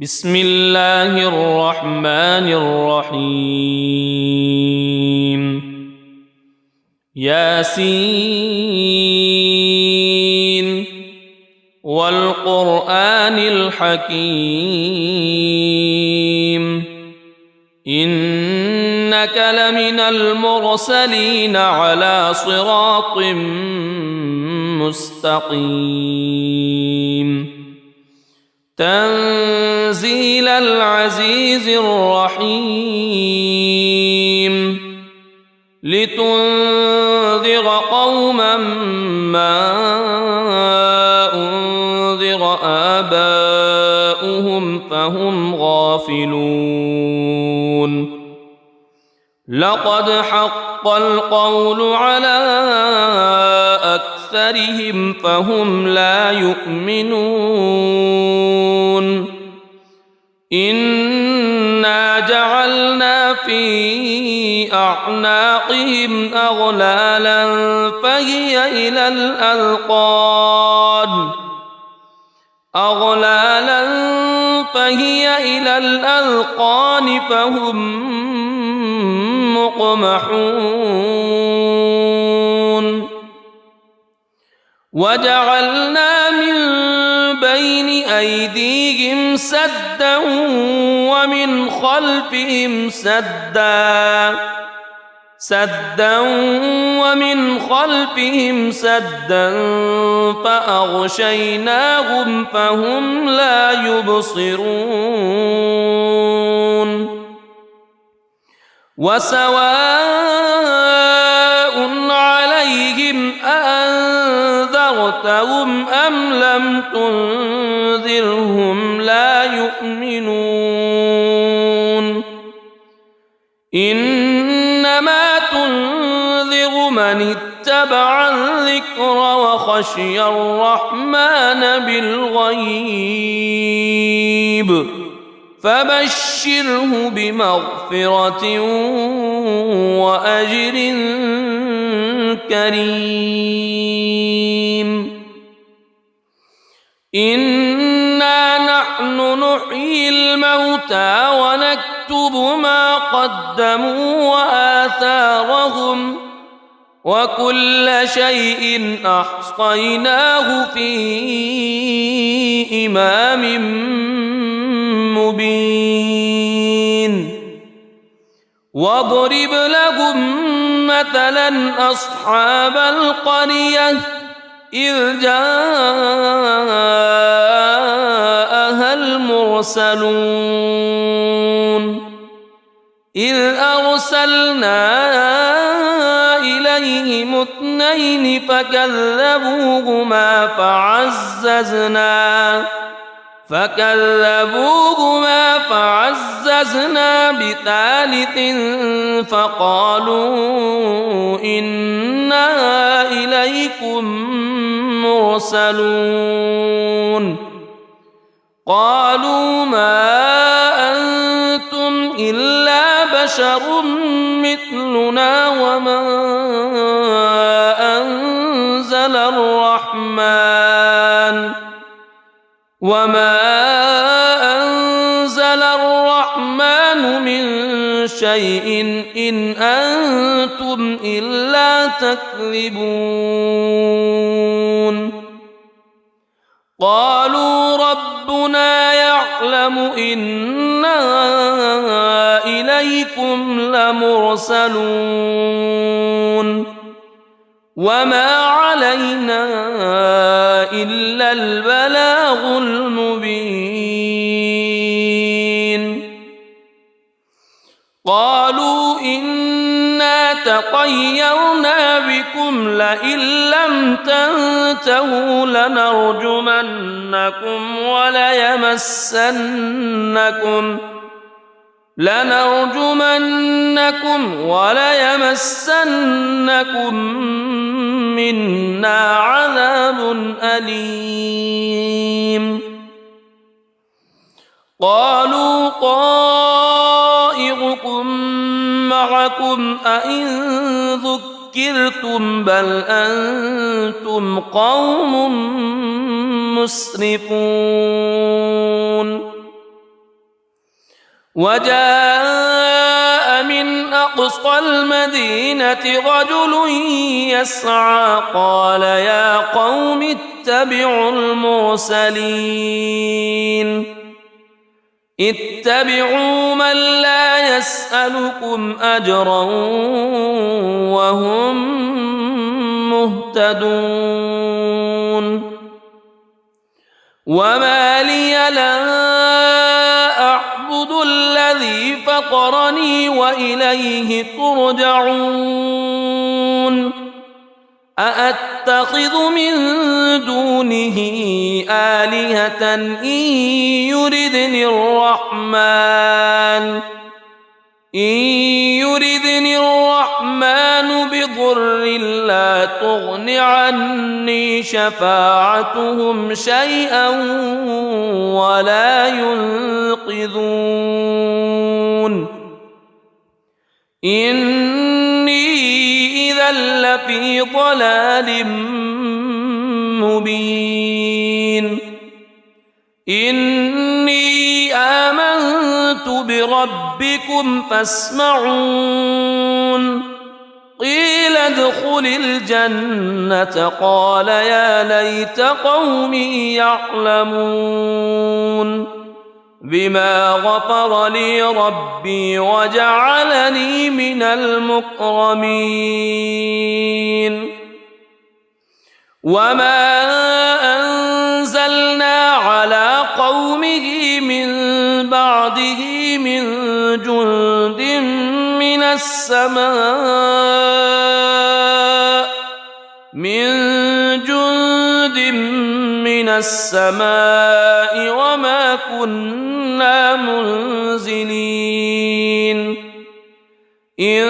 بسم الله الرحمن الرحيم ياسين والقرآن الحكيم إنك لمن المرسلين على صراط مستقيم تنزيل العزيز الرحيم لتنذر قوما ما أنذر آباؤهم فهم غافلون لقد حق القول على أكثرهم فهم لا يؤمنون إنا جعلنا في أعناقهم أغلالا فهي إلى الأذقان فهم مقمحون وجعلنا من بين أيديهم سدا ومن خلفهم سدا فأغشيناهم فهم لا يبصرون وسواء عليهم أأنذرتهم أم لم تنذرهم لا يؤمنون إنما تنذر من اتبع الذكر وخشي الرحمن بالغيب فبشره بمغفرة وأجر كريم إنا نحن نحيي الموتى ونكتب ما قدموا وآثارهم وكل شيء أحصيناه في إمام مبين واضرب لهم مثلا أصحاب القرية إذ جاءها المرسلون إذ أرسلنا إليهم اثنين فكذبوهما فعززنا بثالث فقالوا إنا إليكم مرسلون قالوا ما أنتم إلا بشر مثلنا وما أنزل الرحمن من شيء إن أنتم إلا تكذبون قالوا ربنا يعلم إنا إليكم لمرسلون وما علينا إلا البلاغ المبين قالوا إنا تطيرنا بكم لئن لم تنتهوا لنرجمنكم وليمسنكم منا عذاب أليم قالوا طائركم معكم أئن ذكرتم بل أنتم قوم مسرفون وجاء من أقصى المدينة رجل يسعى قال يا قوم اتبعوا المرسلين اتبعوا من لا يسألكم أجرا وهم مهتدون وما لي لا أعبد الذي فطرني وإليه ترجعون أأتخذ من دونه آلهة إن يردني الرحمن بضر لا تغن عني شفاعتهم شيئا ولا ينقذون إني إذا لفي ضلال مبين إني آمنت بربكم فاسمعون قيل ادخل الجنة قال يا ليت قومي يعلمون بما غفر لي ربي وجعلني من المكرمين وما أنزلنا على قومه من بعده من جند من السماء وما كنا منزلين إن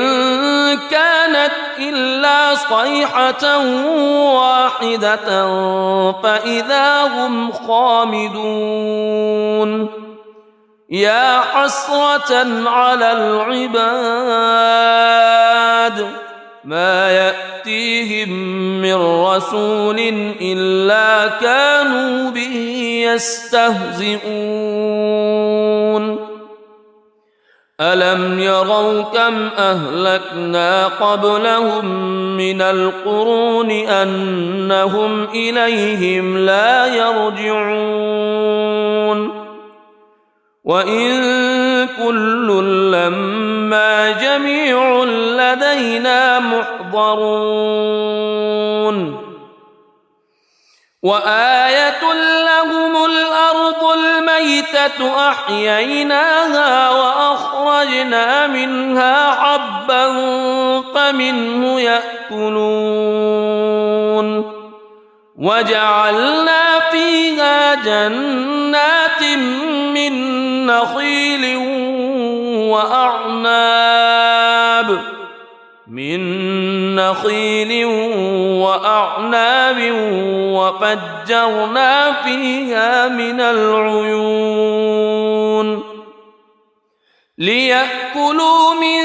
كانت إلا صيحة واحدة فإذا هم خامدون يا حسرة على العباد ما يأتيهم من رسول إلا كانوا به يستهزئون ألم يروا كم أهلكنا قبلهم من القرون أنهم إليهم لا يرجعون وإن كل لما جميع لدينا محضرون وآية لهم الأرض الميتة أحييناها وأخرجنا منها حبا فمنه يأكلون وجعلنا فيها جنات من نخيل وأعناب وفجرنا فيها من العيون ليأكلوا من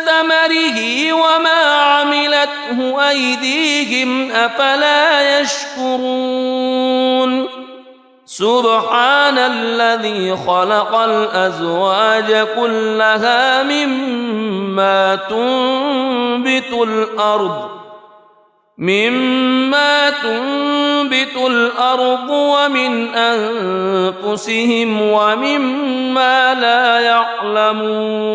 ثمره وما عملته أيديهم أفلا يشكرون سبحان الذي خلق الأزواج كلها مما تنبت الأرض ومن أنفسهم ومما لا يعلمون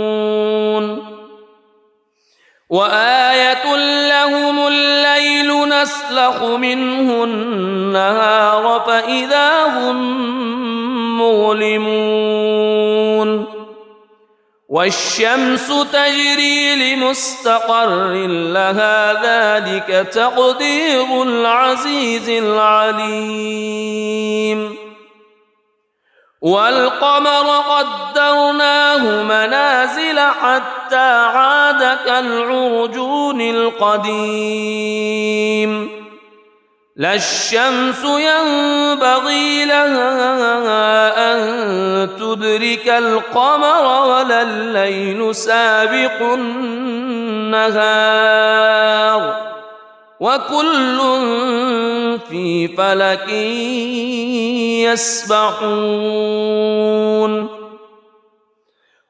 وآية لهم الليل نسلخ منه النهار فإذا هم مظلمون والشمس تجري لمستقر لها ذلك تقدير العزيز العليم والقمر قدرناه منازل حتى عاد كالعرجون القديم لا الشمس ينبغي لها أن تدرك القمر ولا الليل سابق النهار وكل في فلك يسبحون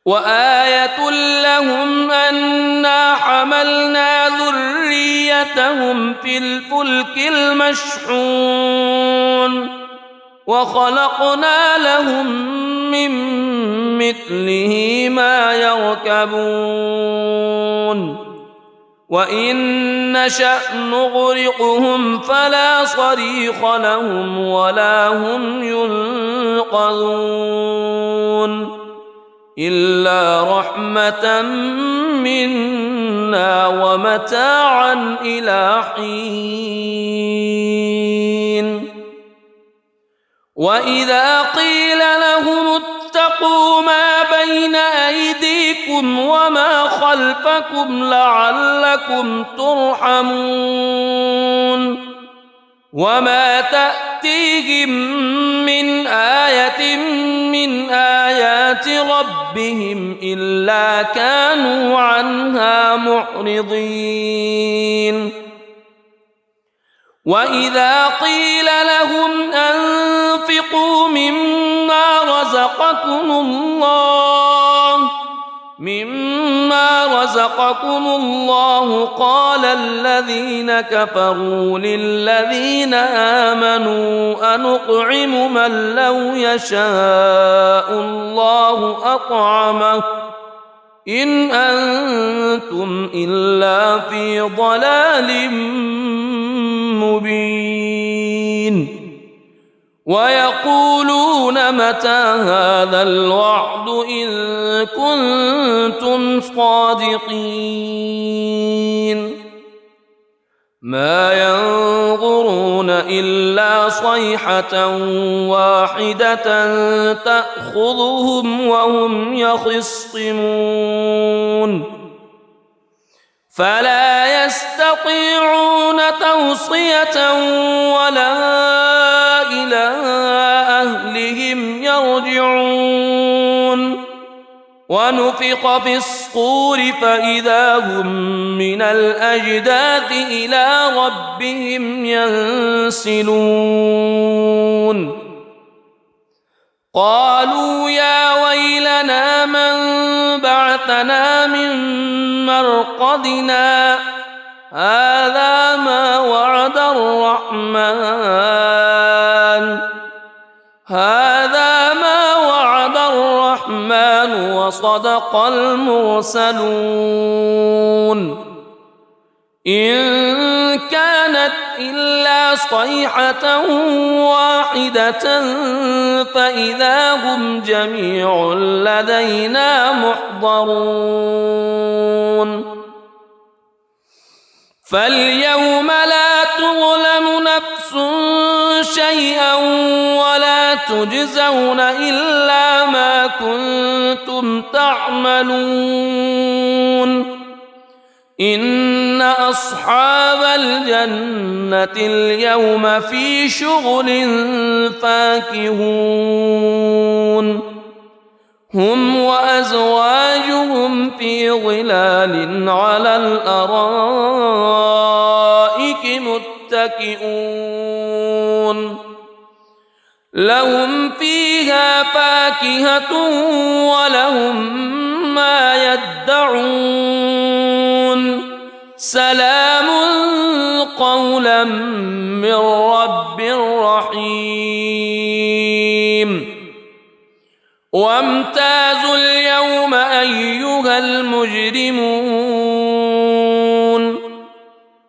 وآية لهم أنا حملنا ذريتهم في الفلك المشحون وخلقنا لهم من مثله ما يركبون وإن نشأ نغرقهم فلا صريخ لهم ولا هم ينقذون إلا رحمة منا ومتاعا إلى حين وإذا قيل لهم اتقوا ما بين أيديكم وما خلفكم لعلكم ترحمون وما تأتيهم من آية من آيات ربهم إلا كانوا عنها معرضين وإذا قيل لهم أنفقوا مما رزقكم الله قال الذين كفروا للذين آمنوا أنطعم من لو يشاء الله أطعمه إن أنتم إلا في ضلال مبين ويقولون متى هذا الوعد إن كنتم صادقين ما ينظرون إلا صيحة واحدة تأخذهم وهم يخصمون فلا يستطيعون توصية ولا إلى أهلهم يرجعون ونفخ في الصور فإذا هم من الأجداث إلى ربهم ينسلون قالوا يا ويلنا من بعثنا من مرقدنا هذا ما وعد الرحمن وصدق المرسلون إن كانت إلا صيحة واحدة فإذا هم جميع لدينا محضرون فاليوم لا تظلم نفس شيئا ولا تجزون إلا ما كنتم تعملون إن أصحاب الجنة اليوم في شغل فاكهون هم وأزواجهم في ظلال على الأرائك متكئون لهم فيها فاكهة ولهم ما يدعون سلام قولا من رب رحيم وامتازوا اليوم أيها المجرمون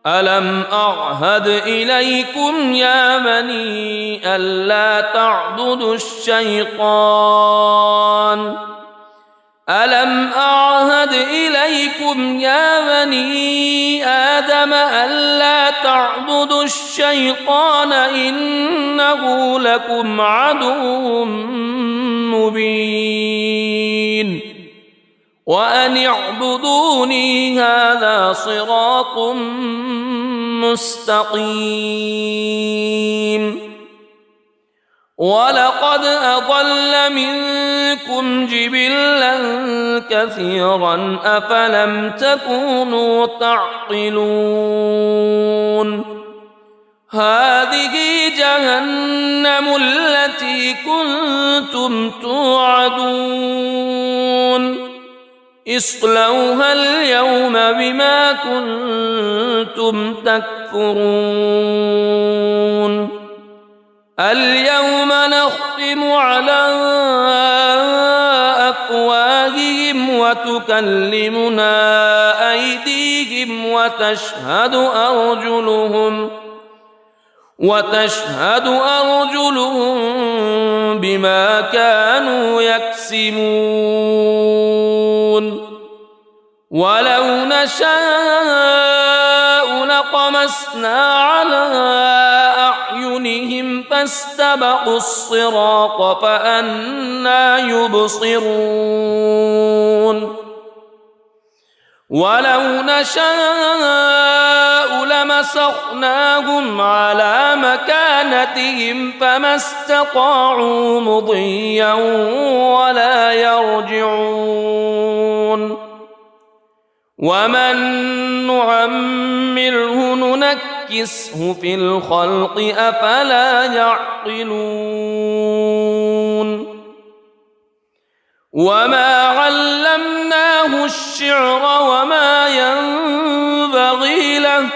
ألم أعهد إليكم يا بني ألا تعبدوا الشيطان ألم أعهد إليكم يا بني آدم ألا تعبدوا الشيطان إنه لكم عدو مبين وأن اعبدوني هذا صراط مستقيم ولقد أضل منكم جبلا كثيرا أفلم تكونوا تعقلون هذه جهنم التي كنتم توعدون اصلوها اليوم بما كنتم تكفرون اليوم نختم على أفواههم وتكلمنا أيديهم وتشهد أرجلهم بما كانوا يكسبون ولو نشاء لطمسنا على أعينهم فاستبقوا الصراط فأنى يبصرون ولو نشاء لمسخناهم على مكانتهم فما استطاعوا مضيا ولا يرجعون ومن نعمره ننكسه في الخلق أفلا يعقلون وما علمناه الشعر وما ينبغي له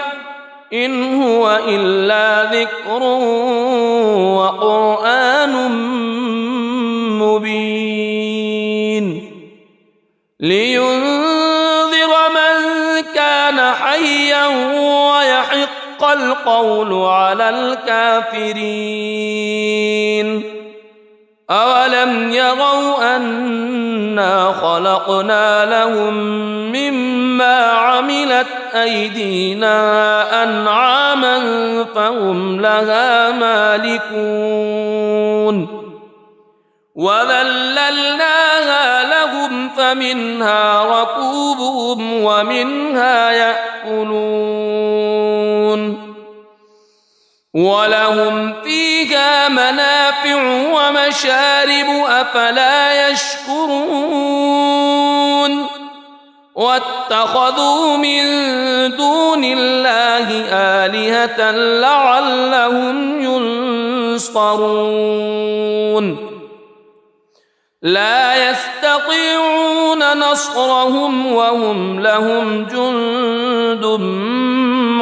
إن هو إلا ذكر وقرآن مبين لينذر من كان حيا ويحق القول على الكافرين أولم يروا أنا خلقنا لهم مما عملت أيدينا أنعاما فهم لها مالكون وذللناها لهم فمنها ركوبهم ومنها يأكلون ولهم فيها منافع ومشارب أفلا يشكرون واتخذوا من دون الله آلهة لعلهم ينصرون لا يستطيعون نصرهم وهم لهم جند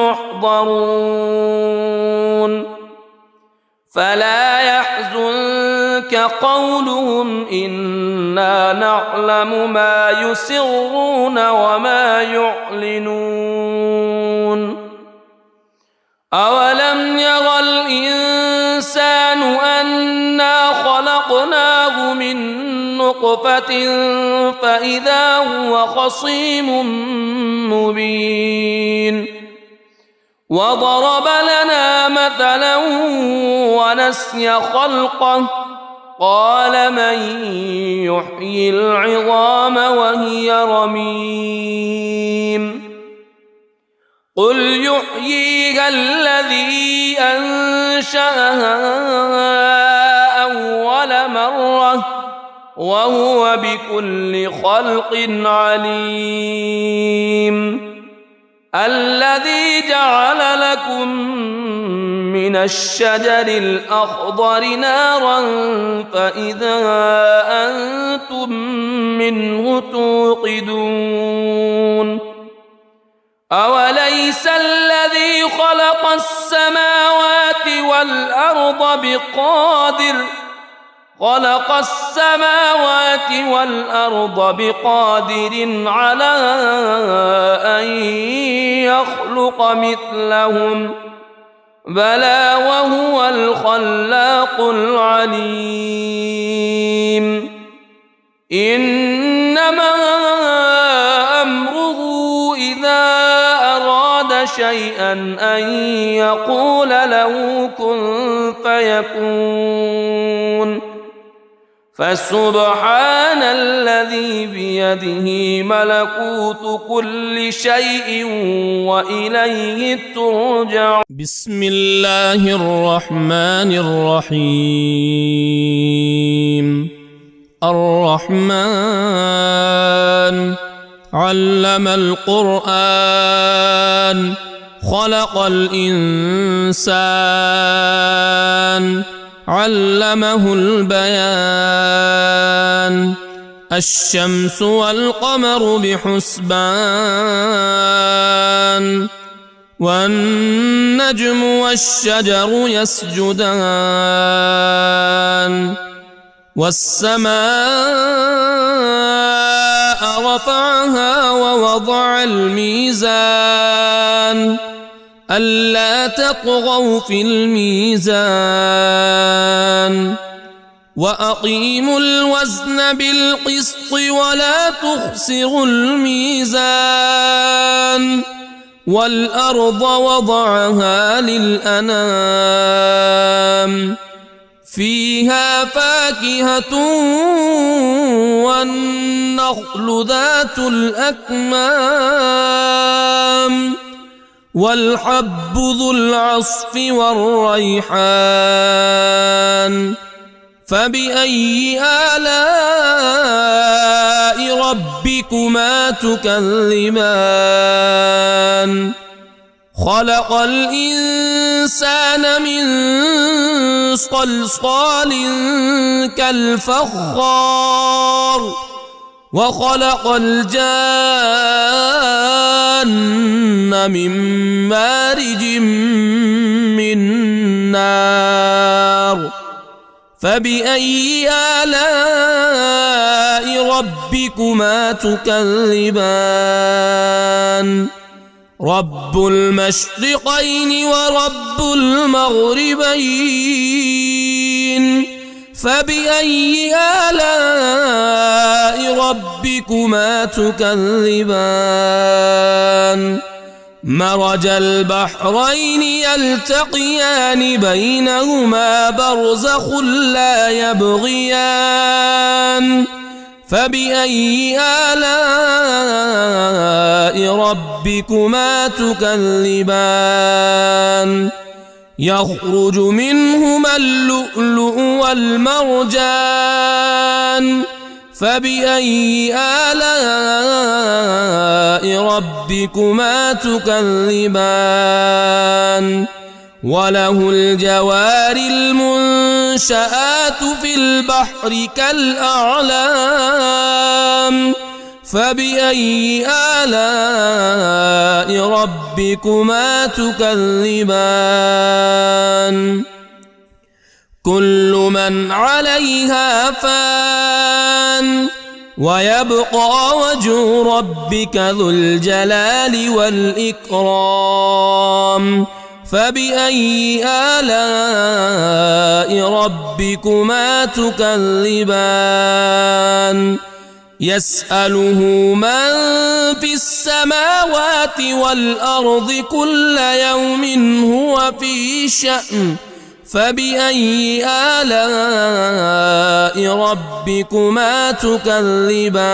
محضرون فلا يحزنك قولهم إنا نعلم ما يسرون وما يعلنون أولم ير الإنسان أنا خلقناه من نطفة فإذا هو خصيم مبين وضرب لنا مثلا ونسي خلقه قال من يحيي العظام وهي رميم قل يحييها الذي أنشأها أول مرة وهو بكل خلق عليم الذي جعل لكم من الشجر الأخضر نارا فإذا أنتم منه توقدون أوليس الذي خلق السماوات والأرض بقادر على أن يخلق مثلهم بلى وهو الخلاق العليم إنما أمره إذا أراد شيئا أن يقول له كن فيكون فسبحان الذي بيده ملكوت كل شيء وإليه ترجع. بسم الله الرحمن الرحيم. الرحمن علم القرآن خلق الإنسان علمه البيان الشمس والقمر بحسبان والنجم والشجر يسجدان والسماء رفعها ووضع الميزان ألا تطغوا في الميزان وأقيموا الوزن بالقسط ولا تخسروا الميزان والأرض وضعها للأنام فيها فاكهة والنخل ذات الأكمام والحب ذو العصف والريحان فبأي آلاء ربكما تكذبان خلق الإنسان من صلصال كالفخار وخلق الجان من مارج من نار فبأي آلاء ربكما تكذبان رب المشرقين ورب المغربين فبأي آلاء ربكما تكذبان مرج البحرين يلتقيان بينهما برزخ لا يبغيان فبأي آلاء ربكما تكذبان يخرج منهما اللؤلؤ والمرجان فبأي آلاء ربكما تكذبان وله الجوار المنشآت في البحر كالأعلام فبأي آلاء ربكما تكذبان كل من عليها فان ويبقى وجه ربك ذو الجلال والإكرام فبأي آلاء ربكما تكذبان يسأله من في السماوات والأرض كل يوم هو في شأن فبأي آلاء ربكما تكذبان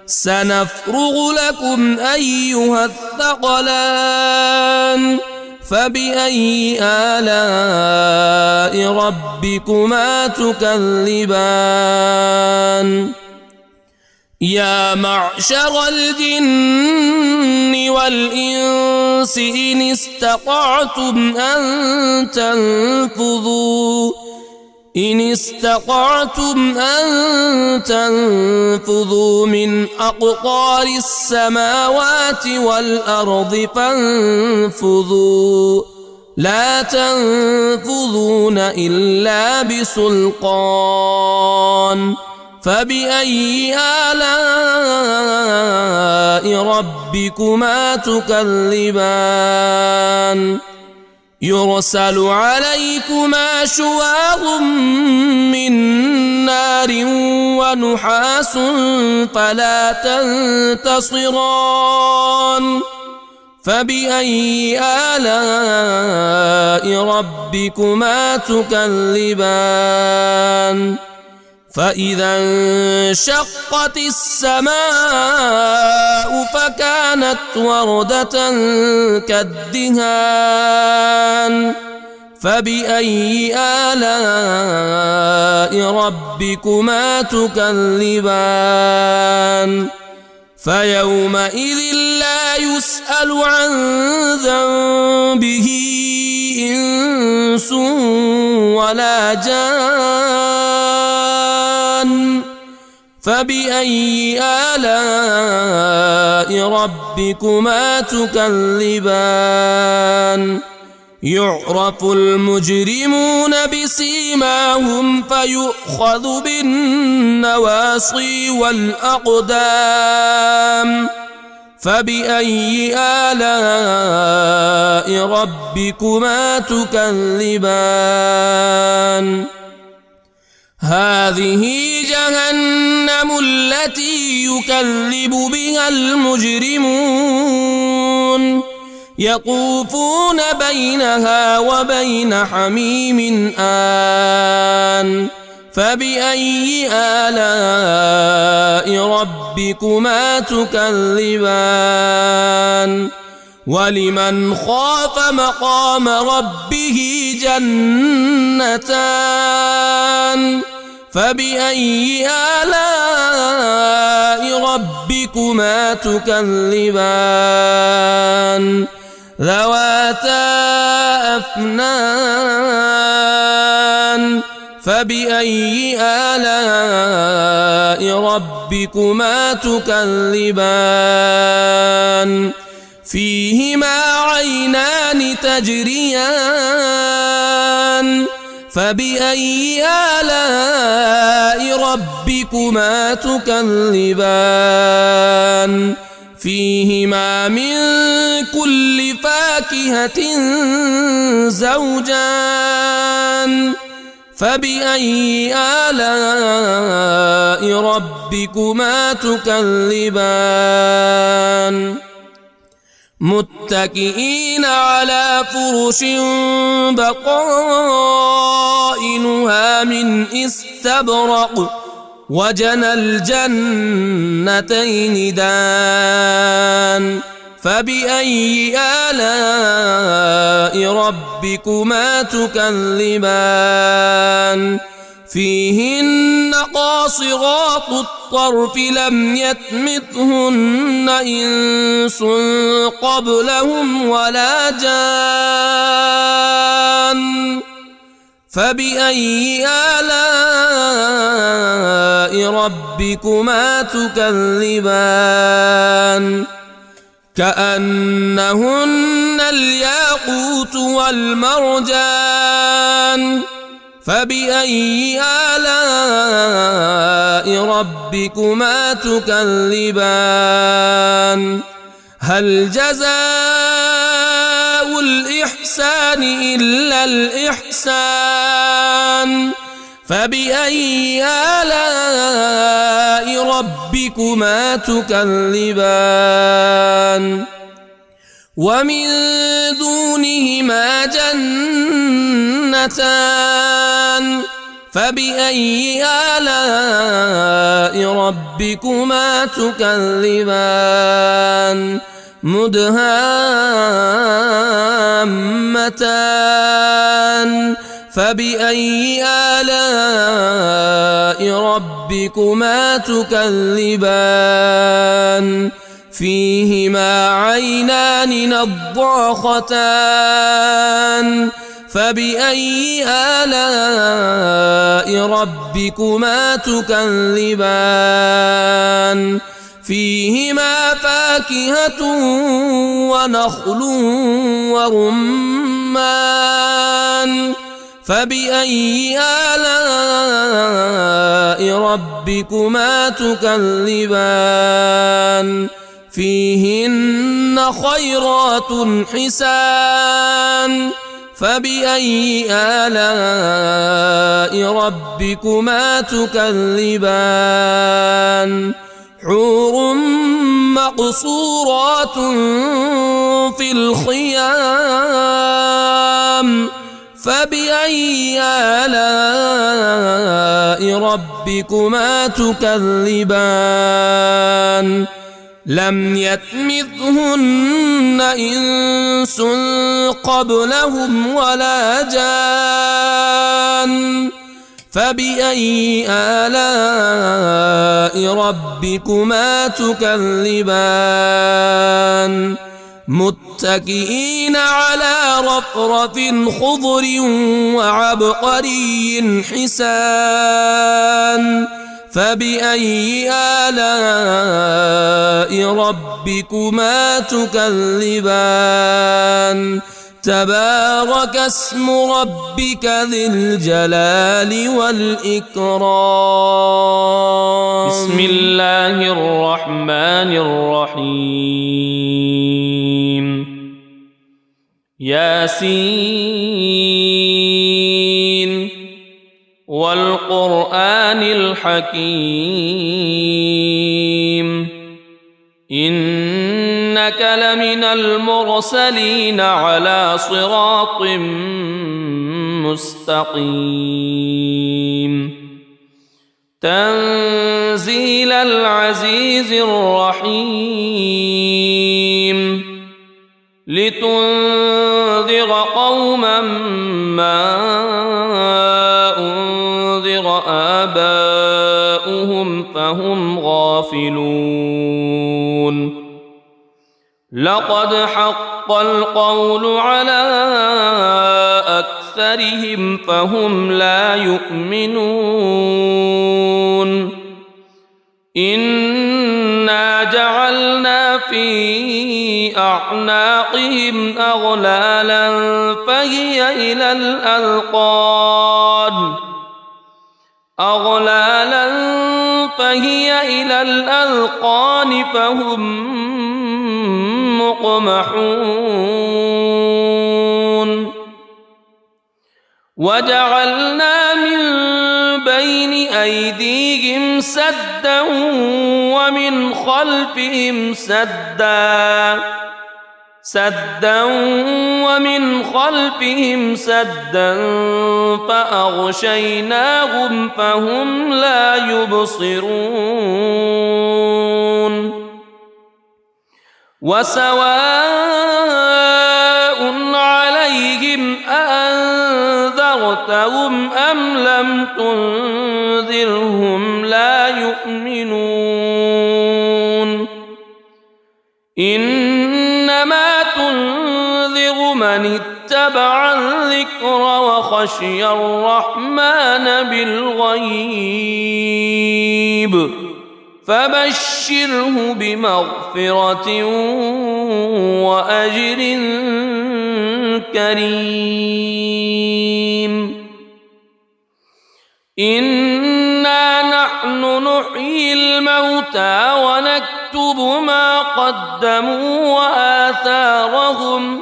سنفرغ لكم أيها الثقلان فبأي آلاء ربكما تكذبان يا معشر الجن والإنس إن استطعتم أن تنفذوا من أقطار السماوات والأرض فانفذوا لا تنفذون إلا بسلطان فبأي آلاء ربكما تكذبان يرسل عليكما شواظ من نار ونحاس فلا تنتصران فبأي آلاء ربكما تكذبان فإذا انشقت السماء فكانت وردة كالدهان فبأي آلاء ربكما تكذبان فيومئذ لا يسأل عن ذنبه إنس ولا جان فبأي آلاء ربكما تكذبان يعرف المجرمون بسيماهم فيؤخذ بالنواصي والأقدام فبأي آلاء ربكما تكذبان هذه جهنم التي يكذب بها المجرمون يطوفون بينها وبين حميم آن فبأي آلاء ربكما تكذبان ولمن خاف مقام ربه جنتان فبأي آلاء ربكما تكذبان ذواتا أفنان فبأي آلاء ربكما تكذبان فيهما عينان تجريان فبأي آلاء ربكما تكذبان فيهما من كل فاكهة زوجان فبأي آلاء ربكما تكذبان متكئين على فرش بطائنها من استبرق وجنى الجنتين دان فبأي آلاء ربكما تكذبان فيهن قاصرات الطرف لم يطمثهن إنس قبلهم ولا جان فبأي آلاء ربكما تكذبان كأنهن الياقوت والمرجان فبأي آلاء ربكما تكذبان هل جزاء الإحسان إلا الإحسان فبأي آلاء ربكما تكذبان ومن دونهما جنتان فبأي آلاء ربكما تكذبان مدهامتان فبأي آلاء ربكما تكذبان فيهما عينان نضاختان فبأي آلاء ربكما تكذبان فيهما فاكهة ونخل ورمان فبأي آلاء ربكما تكذبان فيهن خيرات حسان فبأي آلاء ربكما تكذبان حور مقصورات في الخيام فبأي آلاء ربكما تكذبان لم يطمثهن إنس قبلهم ولا جان فبأي آلاء ربكما تكذبان متكئين على رفرف خضر وعبقري حسان فبأي آلاء ربكما تكذبان تبارك اسم ربك ذي الجلال والإكرام بسم الله الرحمن الرحيم ياسين والقرآن الحكيم إنك لمن المرسلين على صراط مستقيم تنزيل العزيز الرحيم لتنذر قوما ما أنذر آباؤهم فهم غافلون لقد حق القول على أكثرهم فهم لا يؤمنون إنا جعلنا في أعناقهم أغلالا فهي إلى الأذقان فهم مقمحون وجعلنا من بين أيديهم سدا ومن خلفهم سدا فأغشيناهم فهم لا يبصرون وسواء عليهم أأنذرتهم أم لم تنذرهم لا يؤمنون إنما تنذر من اتبع الذكر وخشي الرحمن بالغيب فبشره بمغفرة وأجر كريم إنا نحن نحيي الموتى ونكتب ما قدموا وآثارهم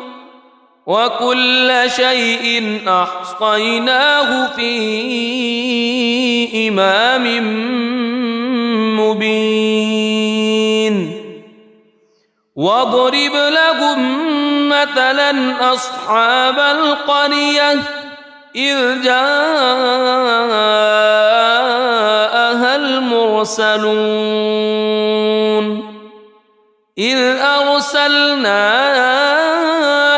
وكل شيء أحصيناه في إمام مبين واضرب لهم مثلا أصحاب القرية إذ جاءها المرسلون إذ أرسلنا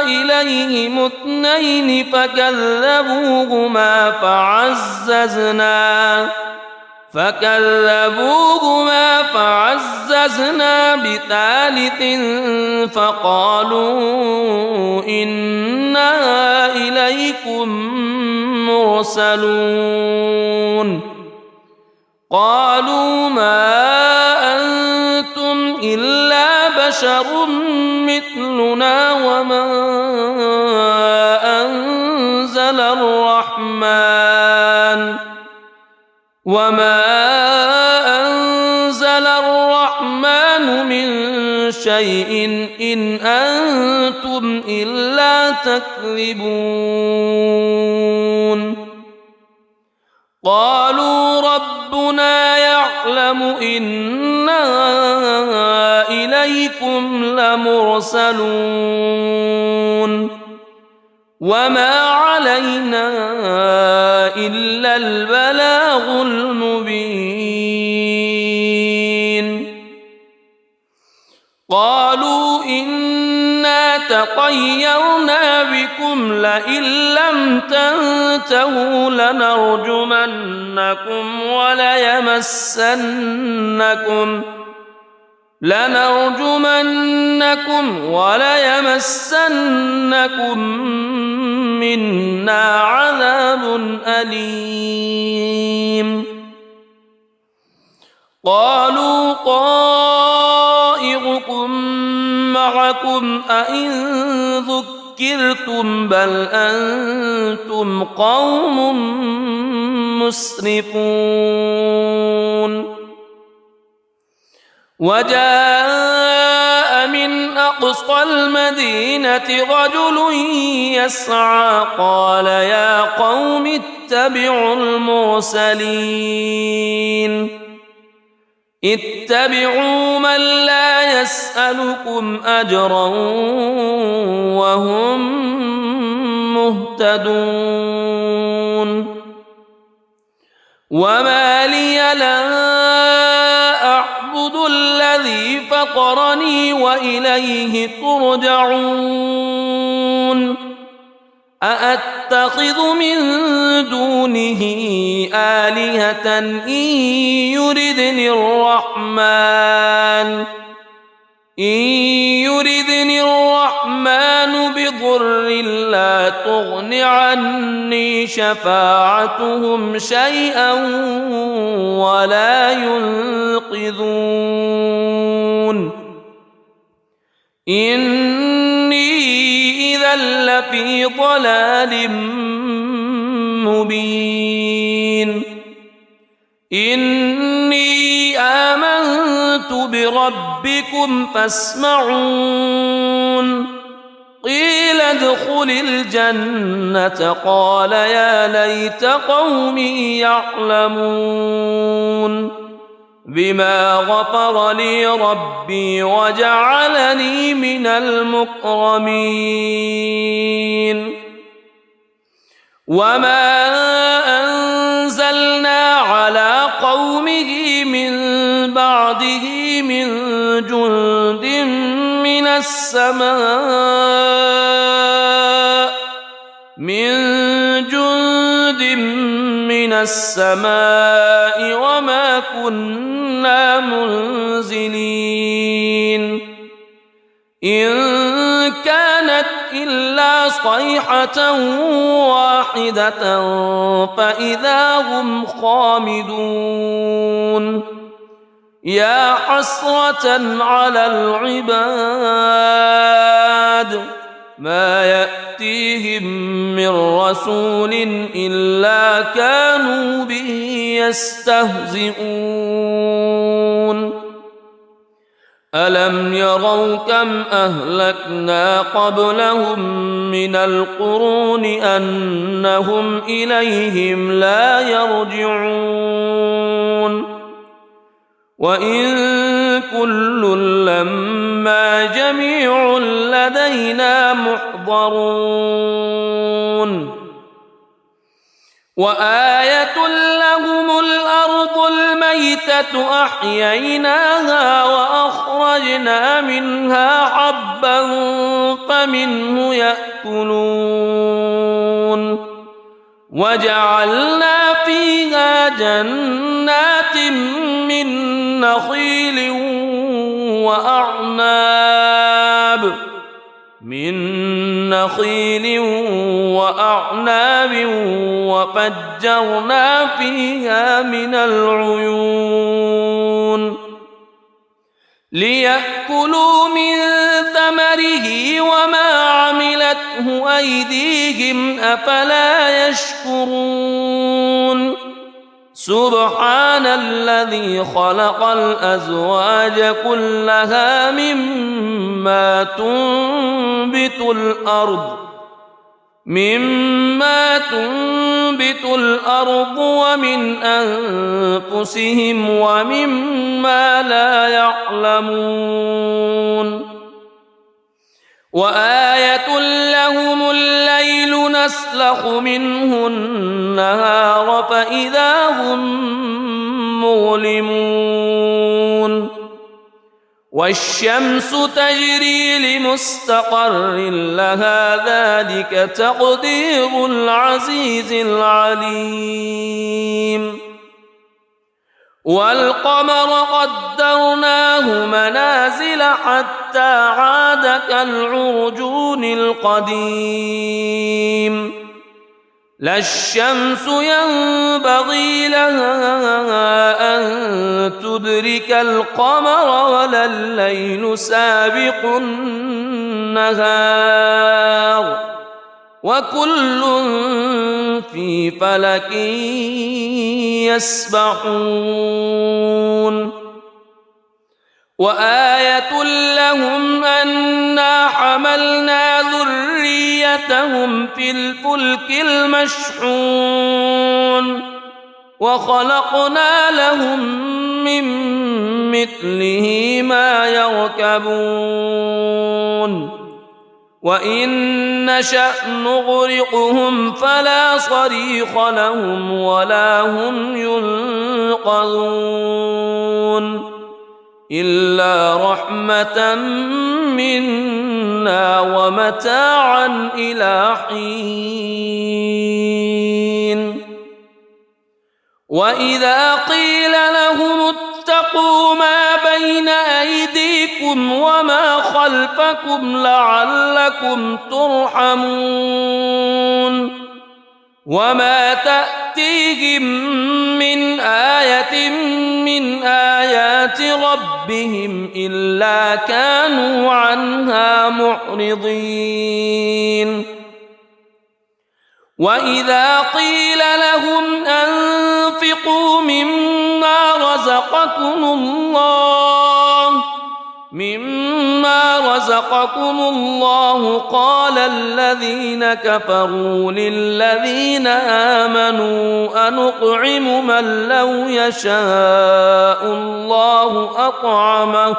إليهم اثنين فكذبوهما فعززنا بثالث فقالوا إنا إليكم مرسلون قالوا ما أنتم إلا بشر مثلنا وما أنزل الرحمن من شيء إن أنتم إلا تكذبون قالوا ربنا يعلم إنا إليكم لمرسلون وما علينا إلا البلاغ المبين قالوا إنا تطيرنا بكم لئن لم تنتهوا لنرجمنكم وليمسنكم منا عذاب أليم قالوا طائركم معكم أئن ذكرتم بل أنتم قوم مسرفون وجاء من أقصى المدينة رجل يسعى قال يا قوم اتبعوا المرسلين اتبعوا من لا يسألكم أجرا وهم مهتدون وما لي لا أعبد الذي فطرني وإليه ترجعون أأتخذ من دونه آلهة إن يردني الرحمن بضر لا تغن عني شفاعتهم شيئا ولا ينقذون إني إذا لفي ضلال مبين إني آمنت بربكم فاسمعون قيل ادخل الجنة قال يا ليت قومي يعلمون بما غفر لي ربي وجعلني من المكرمين وما أنزلنا على قومه من بعده من جند من السماء وما كنا منزلين إن كانت إلا صيحة واحدة فإذا هم خامدون يا حسرة على العباد ما يأتيهم من رسول إلا كانوا به يستهزئون ألم يروا كم أهلكنا قبلهم من القرون أنهم إليهم لا يرجعون وإن كل لما جميع لدينا محضرون وآية لهم الأرض الميتة أحييناها وأخرجنا منها حبا فمنه يأكلون وجعلنا فيها جنات من نخيل وأعناب وفجرنا فيها من العيون ليأكلوا من ثمره وما عملته أيديهم أفلا يشكرون سبحان الذي خلق الأزواج كلها مما تنبت الأرض ومن أنفسهم ومما لا يعلمون وآية لهم الليل نسلخ منه النهار فإذا هم مظلمون والشمس تجري لمستقر لها ذلك تقدير العزيز العليم والقمر قدرناه منازل حتى عاد كالعرجون القديم لا الشمس ينبغي لها أن تدرك القمر ولا الليل سابق النهار وكل في فلك يسبحون وآية لهم أنا حملنا ذريتهم في الفلك المشحون وخلقنا لهم من مثله ما يركبون وإن نشأ نغرقهم فلا صريخ لهم ولا هم ينقذون إلا رحمة منا ومتاعا إلى حين وإذا قيل لهم اتقوا ما بين أيديكم وما خلفكم لعلكم ترحمون وما تأتيهم من آية من آيات ربهم إلا كانوا عنها معرضين وإذا قيل لهم أنفقوا مما رزقكم الله قال الذين كفروا للذين آمنوا أنطعم من لو يشاء الله أطعمه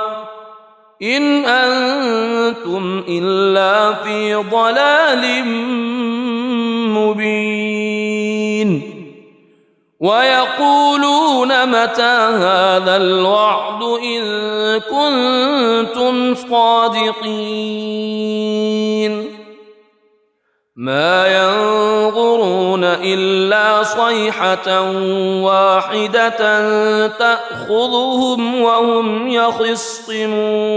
إن أنتم إلا في ضلال مبين ويقولون متى هذا الوعد إن كنتم صادقين ما ينظرون إلا صيحة واحدة تأخذهم وهم يخصمون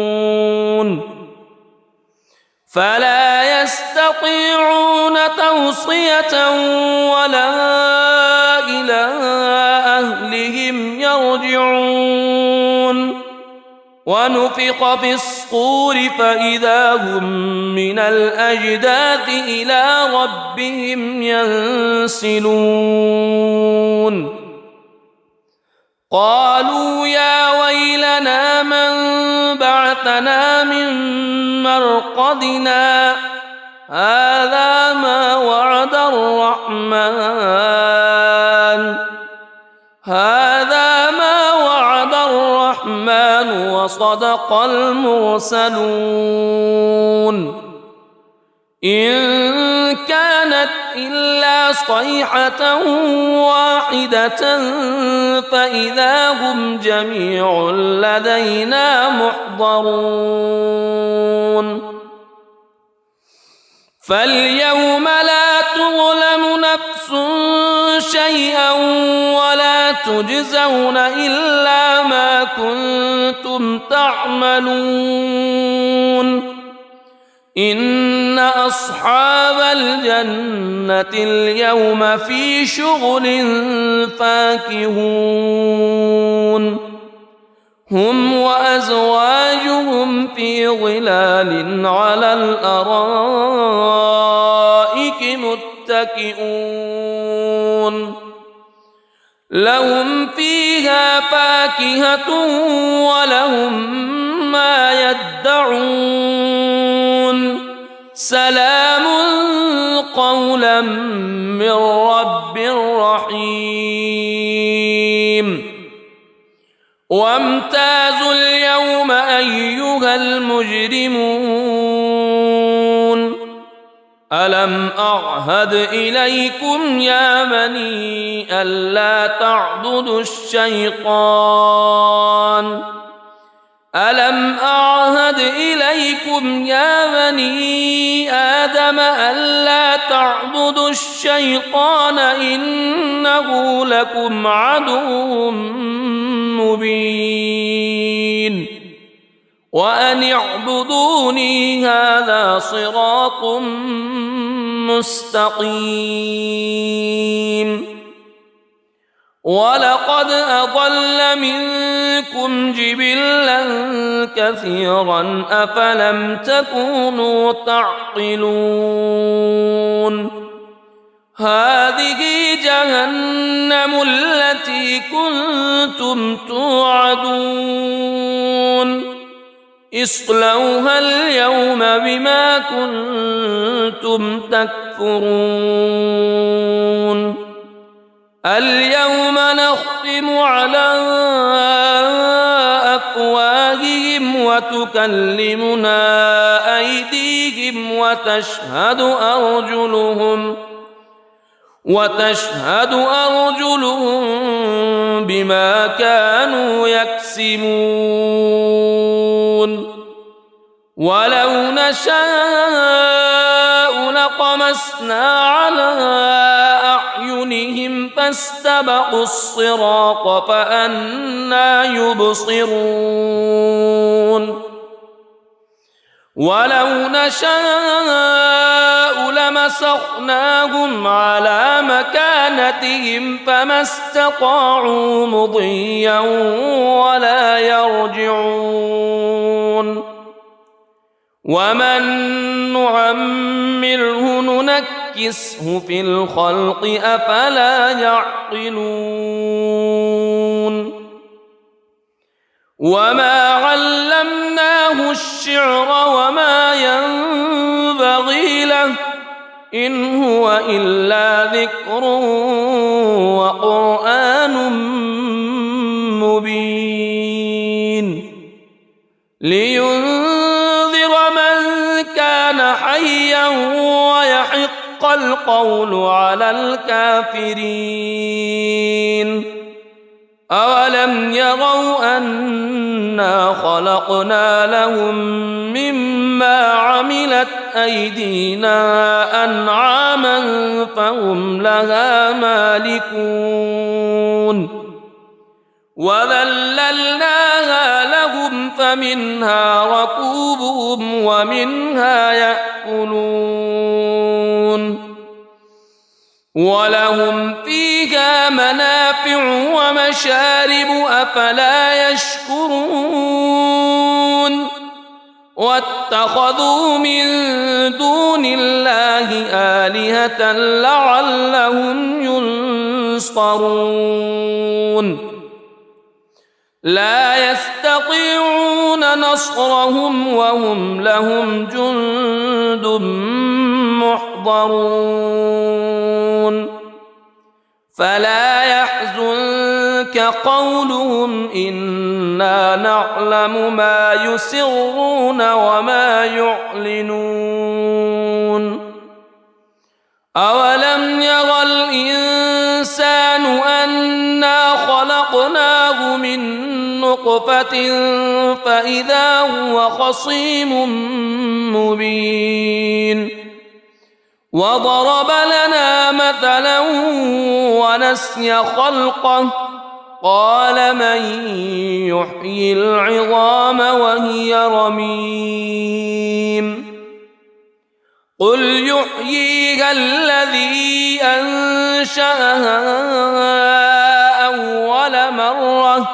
فلا يستطيعون توصية ولا إلى أهلهم يرجعون ونفخ في الصور فإذا هم من الأجداث إلى ربهم ينسلون قالوا يا ويلنا من بعثنا من مرقدنا هذا ما وعد الرحمن وصدق المرسلون إن كانت إلا صيحة واحدة فإذا هم جميع لدينا محضرون فاليوم لا تظلم نفس شيئا ولا تجزون إلا ما كنتم تعملون إن أصحاب الجنة اليوم في شغل فاكهون هم وأزواجهم في ظلال على الأرائك متكئون لهم فيها فاكهة ولهم ما يدعون سلام قولا من رب رحيم وامتازوا اليوم أيها المجرمون ألم أعهد إليكم يا بني ألا تعبدوا الشيطان ألم أعهد إليكم يا بني آدم ألا تعبدوا الشيطان إنه لكم عدو مبين وأن اعبدوني هذا صراط مستقيم ولقد أضل منكم جبلا كثيرا أفلم تكونوا تعقلون هذه جهنم التي كنتم توعدون اصلوها اليوم بما كنتم تكفرون اليوم نختم على أفواههم وتكلمنا أيديهم وتشهد أرجلهم بما كانوا يكسبون ولو نشاء لطمسنا على أعينهم فاستبقوا الصراط فأنى يبصرون ولو نشاء لمسخناهم على مكانتهم فما استطاعوا مضيا ولا يرجعون ومن نعمره ننكسه في الخلق أفلا يعقلون وما علمناه الشعر وما ينبغي له إن هو إلا ذكر وقرآن مبين لينذر من كان حيا ويحق القول على الكافرين أولم يروا أنا خلقنا لهم مما عملت أيدينا أنعاما فهم لها مالكون وذللناها لهم فمنها ركوبهم ومنها يأكلون ولهم فيها منافع ومشارب أفلا يشكرون واتخذوا من دون الله آلهة لعلهم ينصرون لا يستطيعون نصرهم وهم لهم جند محضرون فلا يحزنك قولهم إنا نعلم ما يسرون وما يعلنون أولم ير الإنسان أنا خلقناه من نطفة فإذا هو خصيم مبين وضرب لنا مثلا ونسي خلقه قال من يحيي العظام وهي رميم قل يحييها الذي أنشأها أول مرة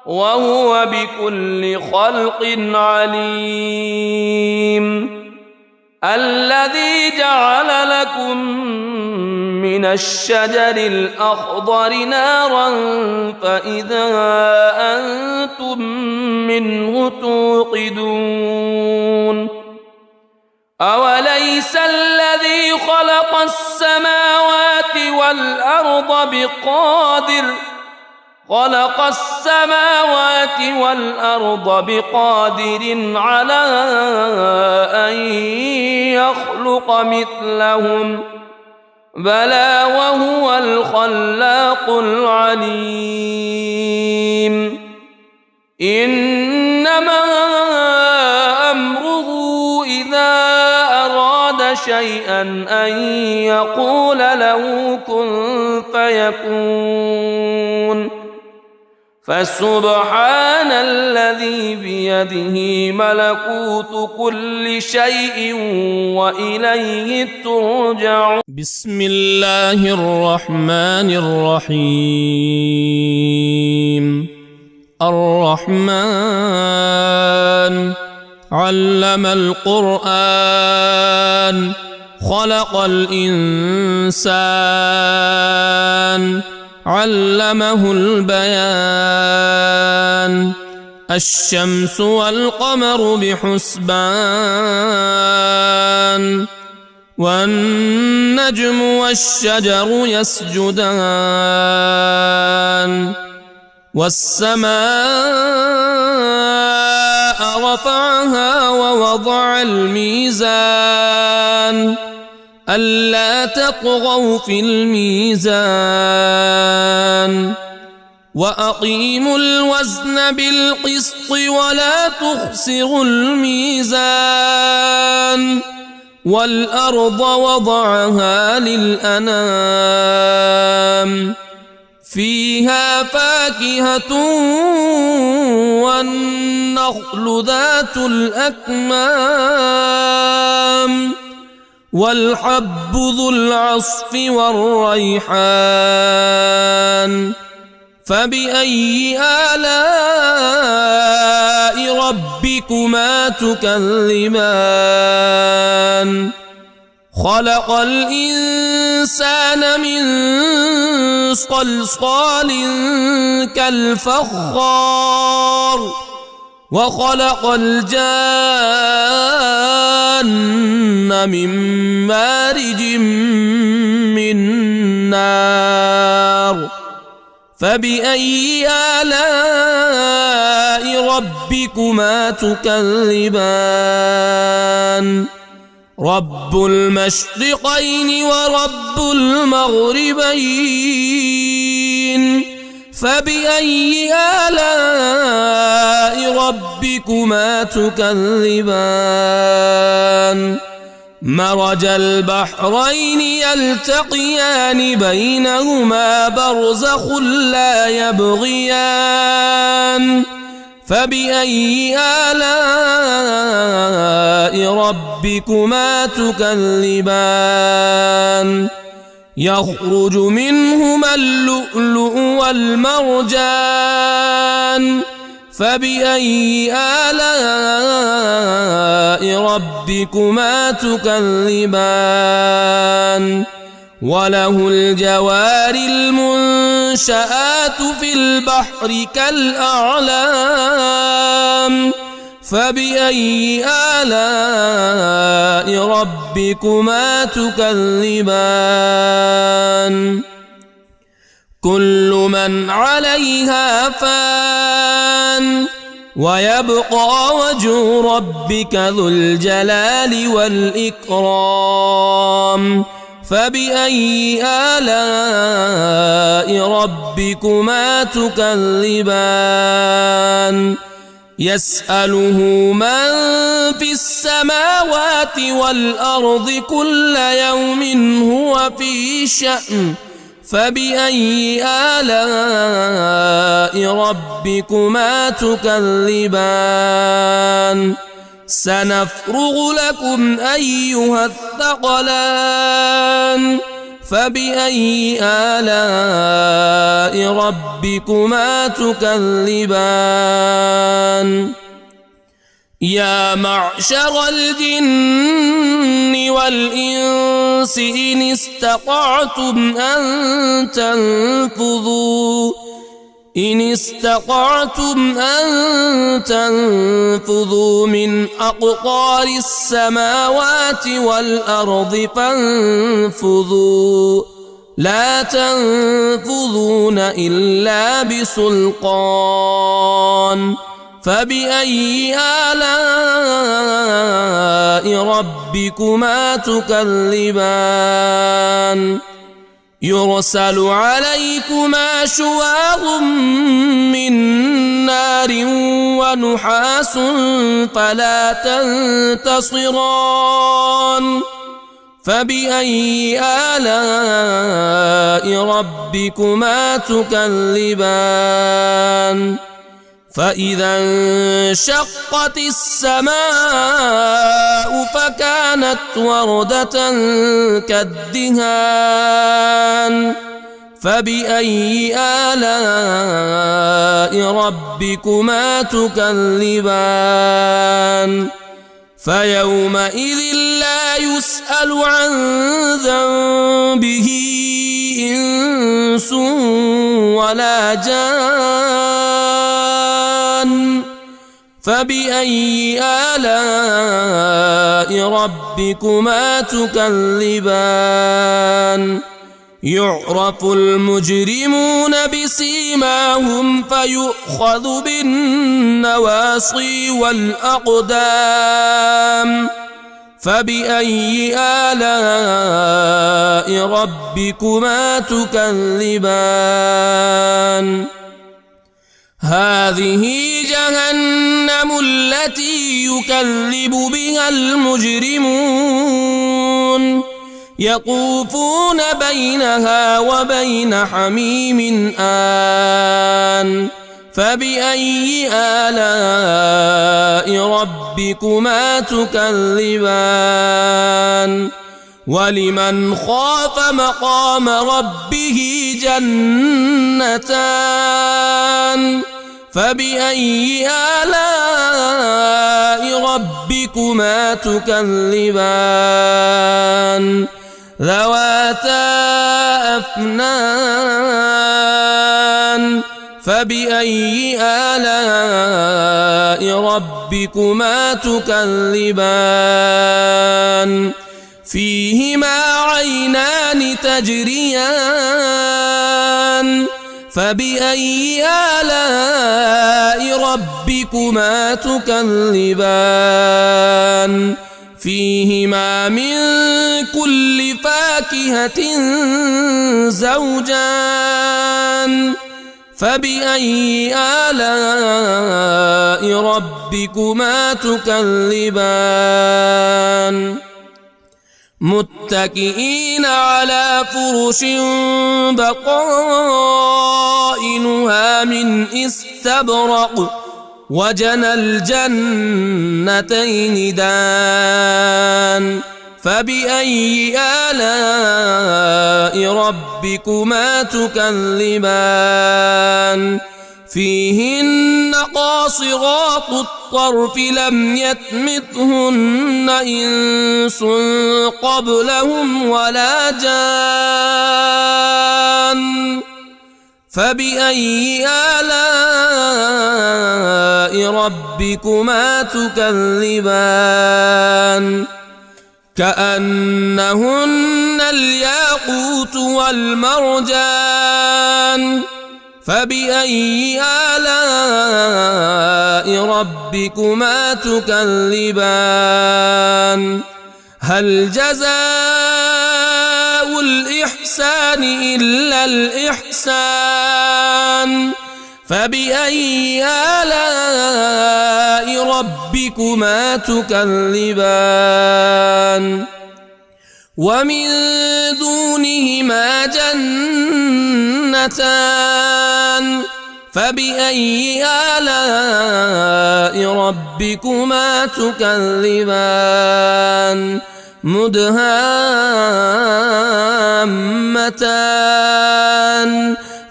وهو بكل خلق عليم الذي جعل لكم من الشجر الأخضر نارا فإذا أنتم منه توقدون أوليس الذي خلق السماوات والأرض بقادر على أن يخلق مثلهم بلى وهو الخلاق العليم إنما أمره إذا أراد شيئا أن يقول له كن فيكون فسبحان الذي بيده ملكوت كل شيء وإليه ترجعون. بسم الله الرحمن الرحيم. الرحمن علم القرآن خلق الإنسان علمه البيان. الشمس والقمر بحسبان والنجم والشجر يسجدان. والسماء رفعها ووضع الميزان ألا تطغوا في الميزان وأقيموا الوزن بالقسط ولا تخسروا الميزان. والأرض وضعها للأنام فيها فاكهة والنخل ذات الأكمام والحب ذو العصف والريحان. فبأي آلاء ربكما تكذبان. خلق الإنسان من صلصال كالفخار وخلق الجان من مارج من نار. فبأي آلاء ربكما تكذبان. رب المشرقين ورب المغربين. فبأي آلاء ربكما تكذبان. مرج البحرين يلتقيان بينهما برزخ لا يبغيان. فبأي آلاء ربكما تكذبان. يخرج منهما اللؤلؤ والمرجان. فبأي آلاء ربكما تكذبان. وله الجوار المنشآت في البحر كالأعلام. فبأي آلاء ربكما تكذبان. كل من عليها فان ويبقى وجه ربك ذو الجلال والإكرام. فبأي آلاء ربكما تكذبان. يسأله من في السماوات والأرض كل يوم هو في شأن. فبأي آلاء ربكما تكذبان. سنفرغ لكم أيها الثقلان. فبأي آلاء ربكما تكذبان. يا معشر الجن والإنس إن استطعتم أن تنفذوا من أقطار السماوات والأرض فانفذوا لا تنفذون إلا بسلطان. فبأي آلاء ربكما تكذبان. يرسل عليكما شواظ من نار ونحاس فلا تنتصران. فبأي آلاء ربكما تكذبان فإذا انشقت السماء فكانت وردة كالدهان فبأي آلاء ربكما تكذبان فيومئذ لا يسأل عن ذنبه إنس ولا جان فبأي آلاء ربكما تكذبان يعرف المجرمون بسيماهم فيؤخذ بالنواصي والأقدام فبأي آلاء ربكما تكذبان هذه جهنم التي يكذب بها المجرمون يطوفون بينها وبين حميم آن فبأي آلاء ربكما تكذبان ولمن خاف مقام ربه جنتان فبأي آلاء ربكما تكذبان ذواتا أفنان فبأي آلاء ربكما تكذبان فيهما عينان تجريان فبأي آلاء ربكما تكذبان فيهما من كل فاكهة زوجان فبأي آلاء ربكما تكذبان متكئين على فرش بطائنها من استبرق وجنى الجنتين دان فبأي آلاء ربكما تكذبان فيهن قاصرات الطرف لم يطمثهن إنس قبلهم ولا جان فبأي آلاء ربكما تكذبان كأنهن الياقوت والمرجان فبأي آلاء ربكما تكذبان هل جزاء الإحسان إلا الإحسان فبأي آلاء ربكما تكذبان ومن دونهما جنتان فبأي آلاء ربكما تكذبان مدهامتان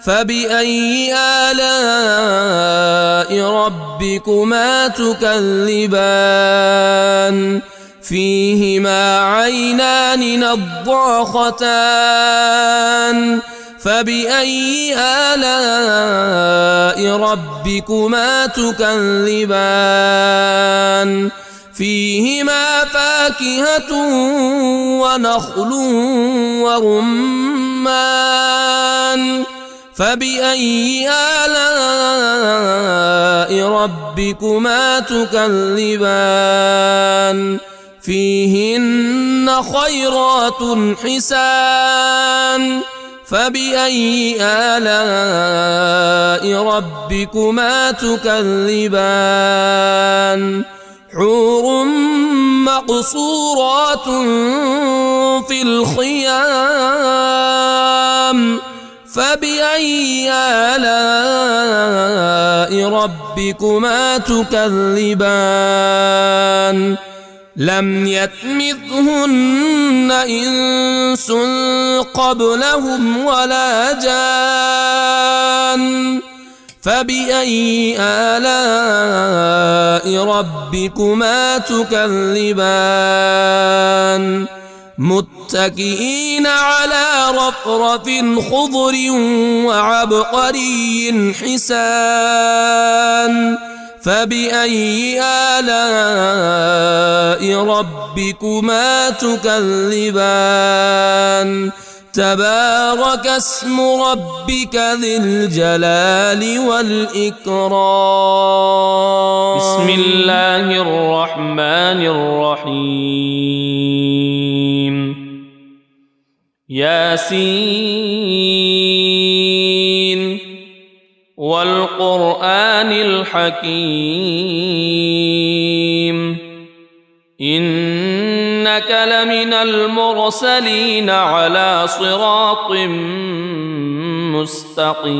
فبأي آلاء ربكما تكذبان فيهما عينان نضاختان فبأي آلاء ربكما تكذبان فيهما فاكهة ونخل ورمان فبأي آلاء ربكما تكذبان فيهن خيرات حسان فبأي آلاء ربكما تكذبان حور مقصورات في الخيام فبأي آلاء ربكما تكذبان لم يطمثهن إنس قبلهم ولا جان فبأي آلاء ربكما تكذبان متكئين على رفرف خضر وعبقري حسان فبأي آلاء ربكما تكذبان تبارك اسم ربك ذي الجلال والإكرام بسم الله الرحمن الرحيم ياسين والقرآن الحكيم إنك لمن المرسلين على صراط مستقيم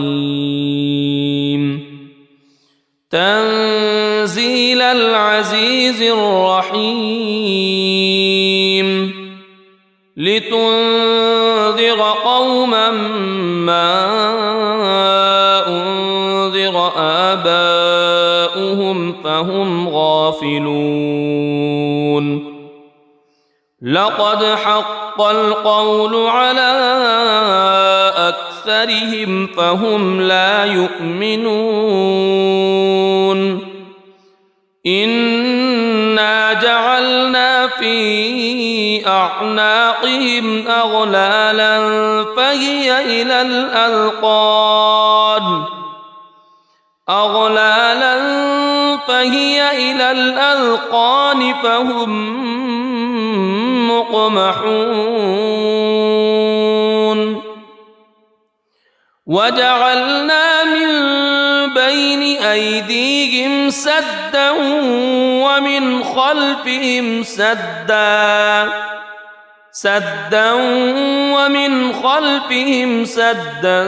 تنزيل العزيز الرحيم لتنذر قوما ما أنذر آباؤهم فهم غافلون لقد حق القول على أكثرهم فهم لا يؤمنون إنا جعلنا في أعناقهم أغلالا فهي إلى الأذقان فهم مقمحون وجعلنا من بين أيديهم سدا ومن خلفهم سدا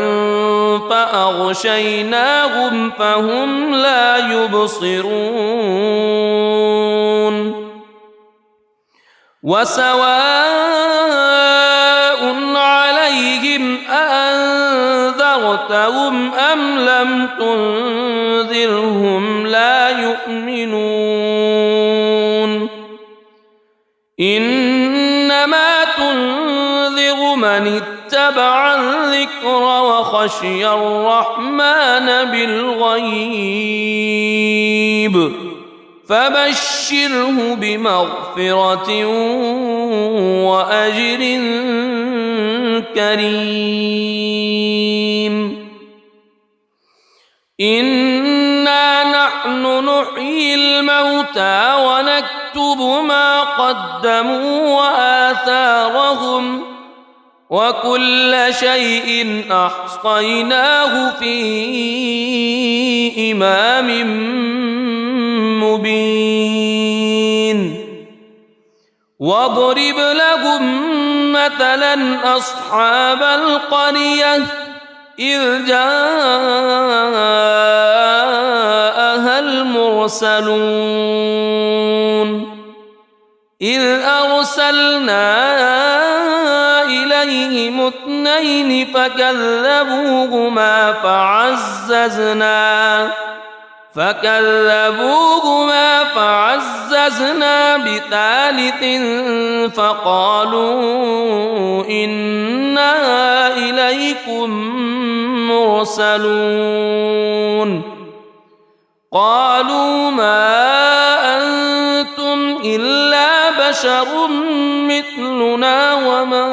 فأغشيناهم فهم لا يبصرون وسواء عليهم أأنذرتهم أم لم تنذرهم لا يؤمنون إنما تنذر من اتبع الذكر وخشي الرحمن بالغيب فبشره بمغفرة وأجر كريم إنا نحن نحيي الموتى ونكتب ما قدموا وآثارهم وكل شيء أحصيناه في إمام مبين واضرب لهم مثلا أصحاب القرية إذ جاءها المرسلون إذ أرسلنا إليهم اثنين فكذبوهما فعززنا بثالث فقالوا إنا إليكم مرسلون قالوا ما أنتم إلا بشر مثلنا وما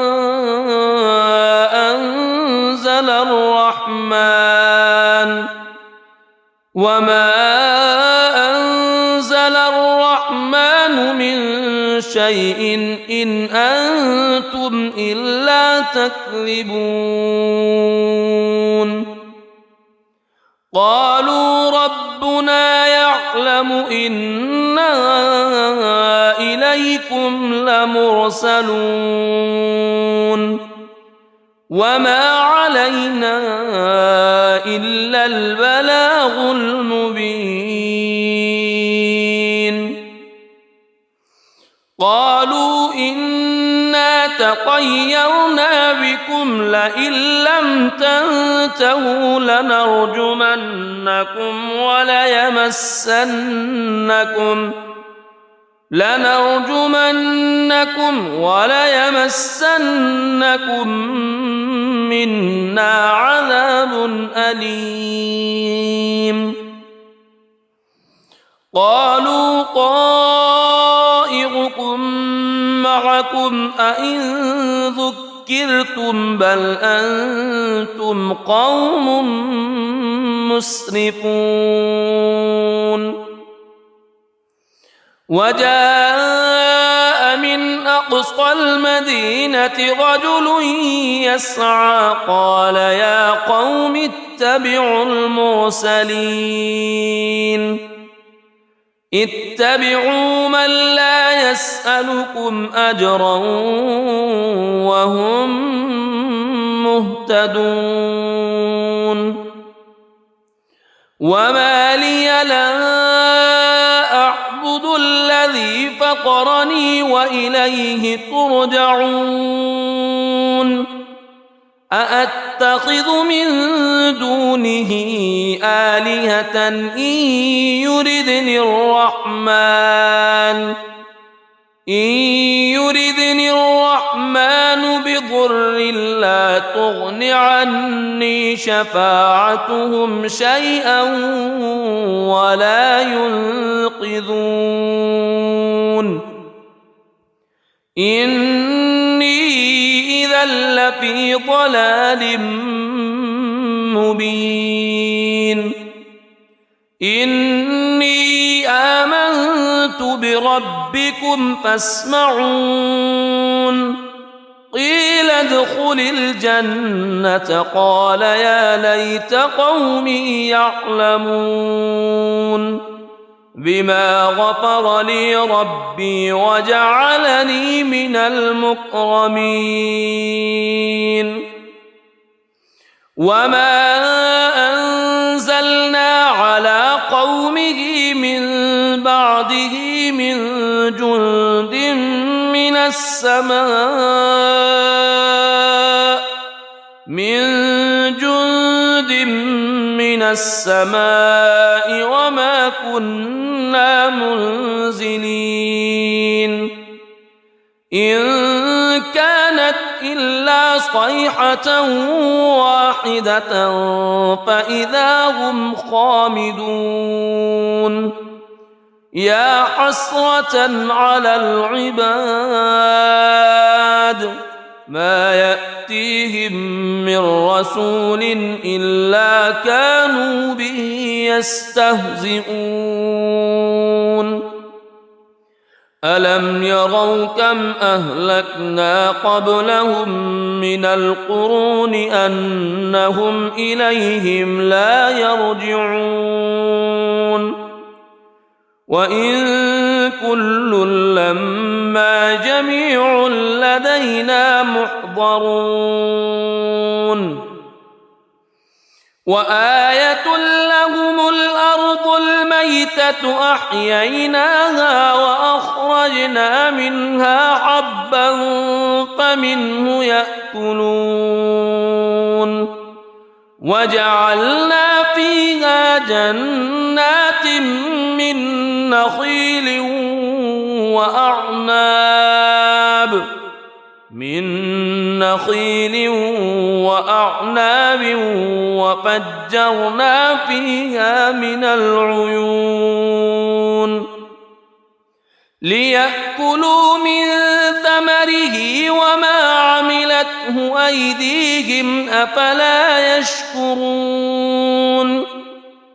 أنزل الرحمن من شيء إن أنتم إلا تكذبون قالوا ربنا يعلم إنا لمرسلون وما علينا إلا البلاغ المبين قالوا إنا تطيرنا بكم لئن لم تنتهوا لنرجمنكم وليمسنكم منا عذاب أليم قالوا طائركم معكم أئن ذكرتم بل أنتم قوم مسرفون وجاء من أقصى المدينة رجل يسعى قال يا قوم اتبعوا اتبعوا من لا يسألكم أجرا وهم مهتدون وما لي لا أعبد الذي فطرني وإليه ترجعون أأتخذ من دونه آلهة إن يردني الرحمن بضر لا تغن عني شفاعتهم شيئا ولا ينقذون إني إذا لفي ضلال مبين إني آمنت بربكم فاسمعون قيل ادخل الجنة قال يا ليت قومي يعلمون بما غفر لي ربي وجعلني من المكرمين وما أنزلنا على قومه من بعده من جند من السماء وما كنا منزلين إن كانت إلا صيحة واحدة فإذا هم خامدون يا حسرة على العباد ما يأتيهم من رسول إلا كانوا به يستهزئون ألم يروا كم أهلكنا قبلهم من القرون أنهم إليهم لا يرجعون وإن كل لما جميع لدينا محضرون وآية لهم الأرض الميتة أحييناها وأخرجنا منها حبا فمنه يأكلون وجعلنا فيها جنات من نخيل وأعناب وفجرنا فيها من العيون ليأكلوا من ثمره وما عملته أيديهم أفلا يشكرون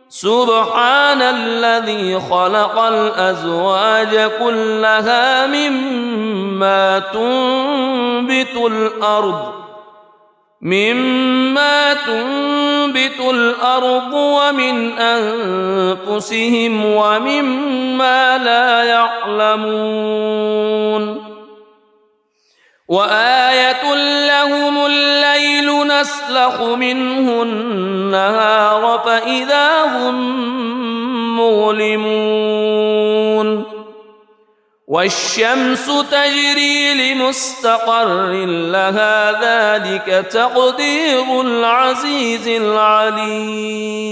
سبحان الذي خلق الأزواج كلها مما تنبت الأرض ومن أنفسهم ومما لا يعلمون وآية لهم الليل نسلخ منه النهار فإذا هم مظلمون والشمس تجري لمستقر لها ذلك تقدير العزيز العليم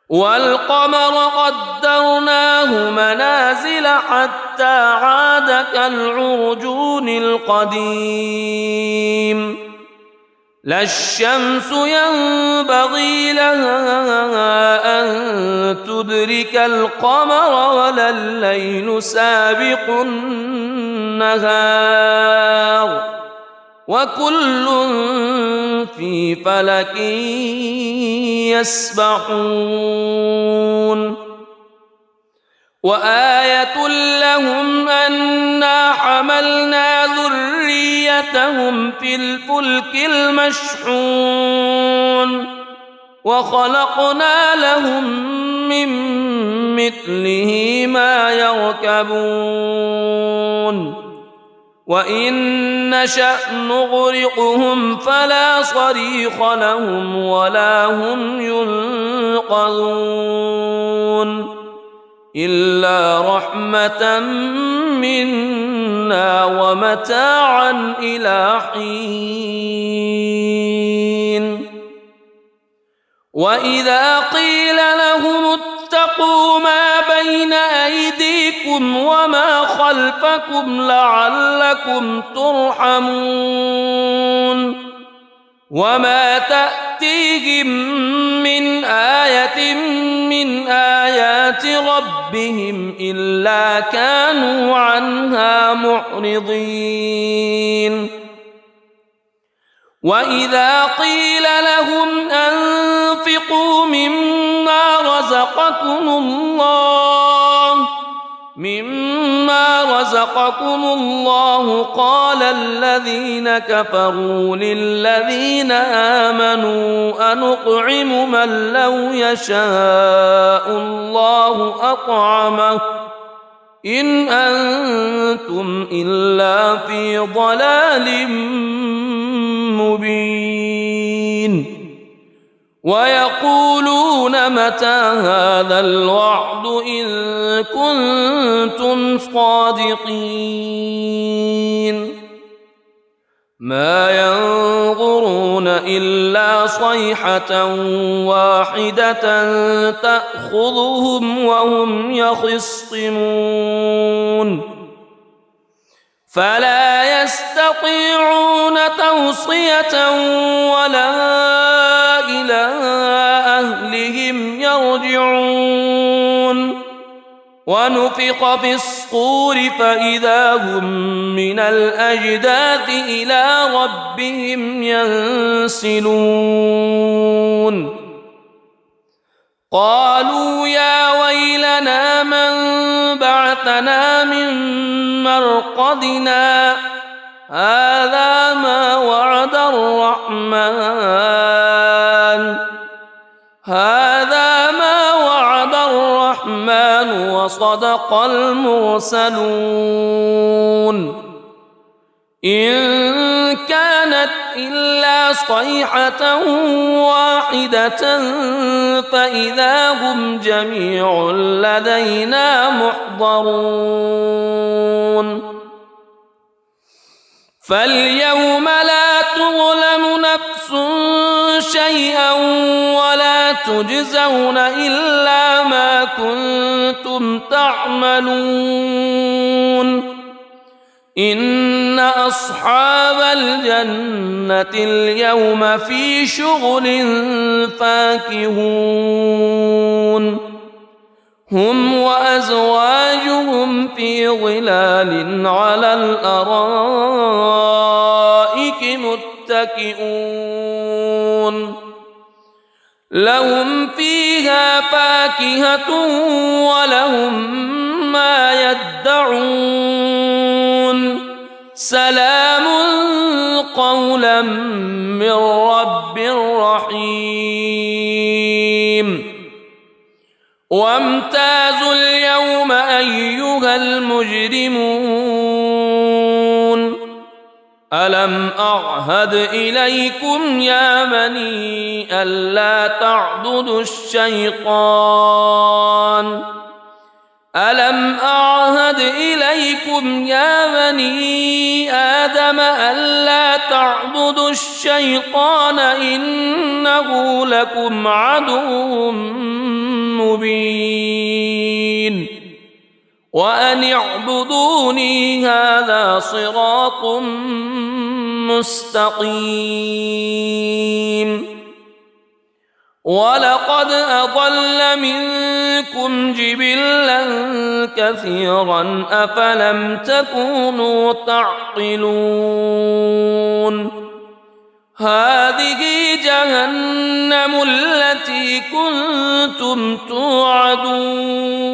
والقمر قدرناه منازل حتى عاد كالعرجون القديم لا الشمس ينبغي لها أن تدرك القمر ولا الليل سابق النهار وكل في فلك يسبحون وآية لهم أنا حملنا ذريتهم في الفلك المشحون وخلقنا لهم من مثله ما يركبون وإن نشأ نغرقهم فلا صريخ لهم ولا هم ينقذون إلا رحمة منا ومتاعا إلى حين وإذا قيل لهم اتقوا ما بين أيديكم وما خلفكم لعلكم ترحمون وما تأتيهم من آية من آيات ربهم إلا كانوا عنها معرضين وإذا قيل لهم أنفقوا مما رزقكم الله قال الذين كفروا للذين آمنوا أنطعم من لو يشاء الله أطعمه إن أنتم إلا في ضلال مبين ويقولون متى هذا الوعد إن كنتم صادقين ما ينظرون إلا صيحة واحدة تأخذهم وهم يخصمون فلا يستطيعون توصية ولا إلى أهلهم يرجعون ونفخ في الصور فإذا هم من الأجداث إلى ربهم ينسلون قالوا يا ويلنا من بعثنا من مرقدنا هذا ما وعد الرحمن وصدق المرسلون إن كانت إلا صيحة واحدة فإذا هم جميع لدينا محضرون فاليوم لا تظلم نفس شيئا ولا تجزون إلا ما كنتم تعملون إن أصحاب الجنة اليوم في شغل فاكهون هم وأزواجهم في ظلال على الأرائك متكئون لهم فيها فاكهة ولهم ما يدعون سلام قولا من رب رحيم وامتازوا اليوم أيها المجرمون ألم أعهد إليكم يا بني ألا تعبدوا الشيطان ألم أعهد إليكم يا بني آدم ألا تعبدوا الشيطان إنه لكم عدو مبين وأن اعبدوني هذا صراط مستقيم ولقد أضل منكم جبلا كثيرا أفلم تكونوا تعقلون هذه جهنم التي كنتم توعدون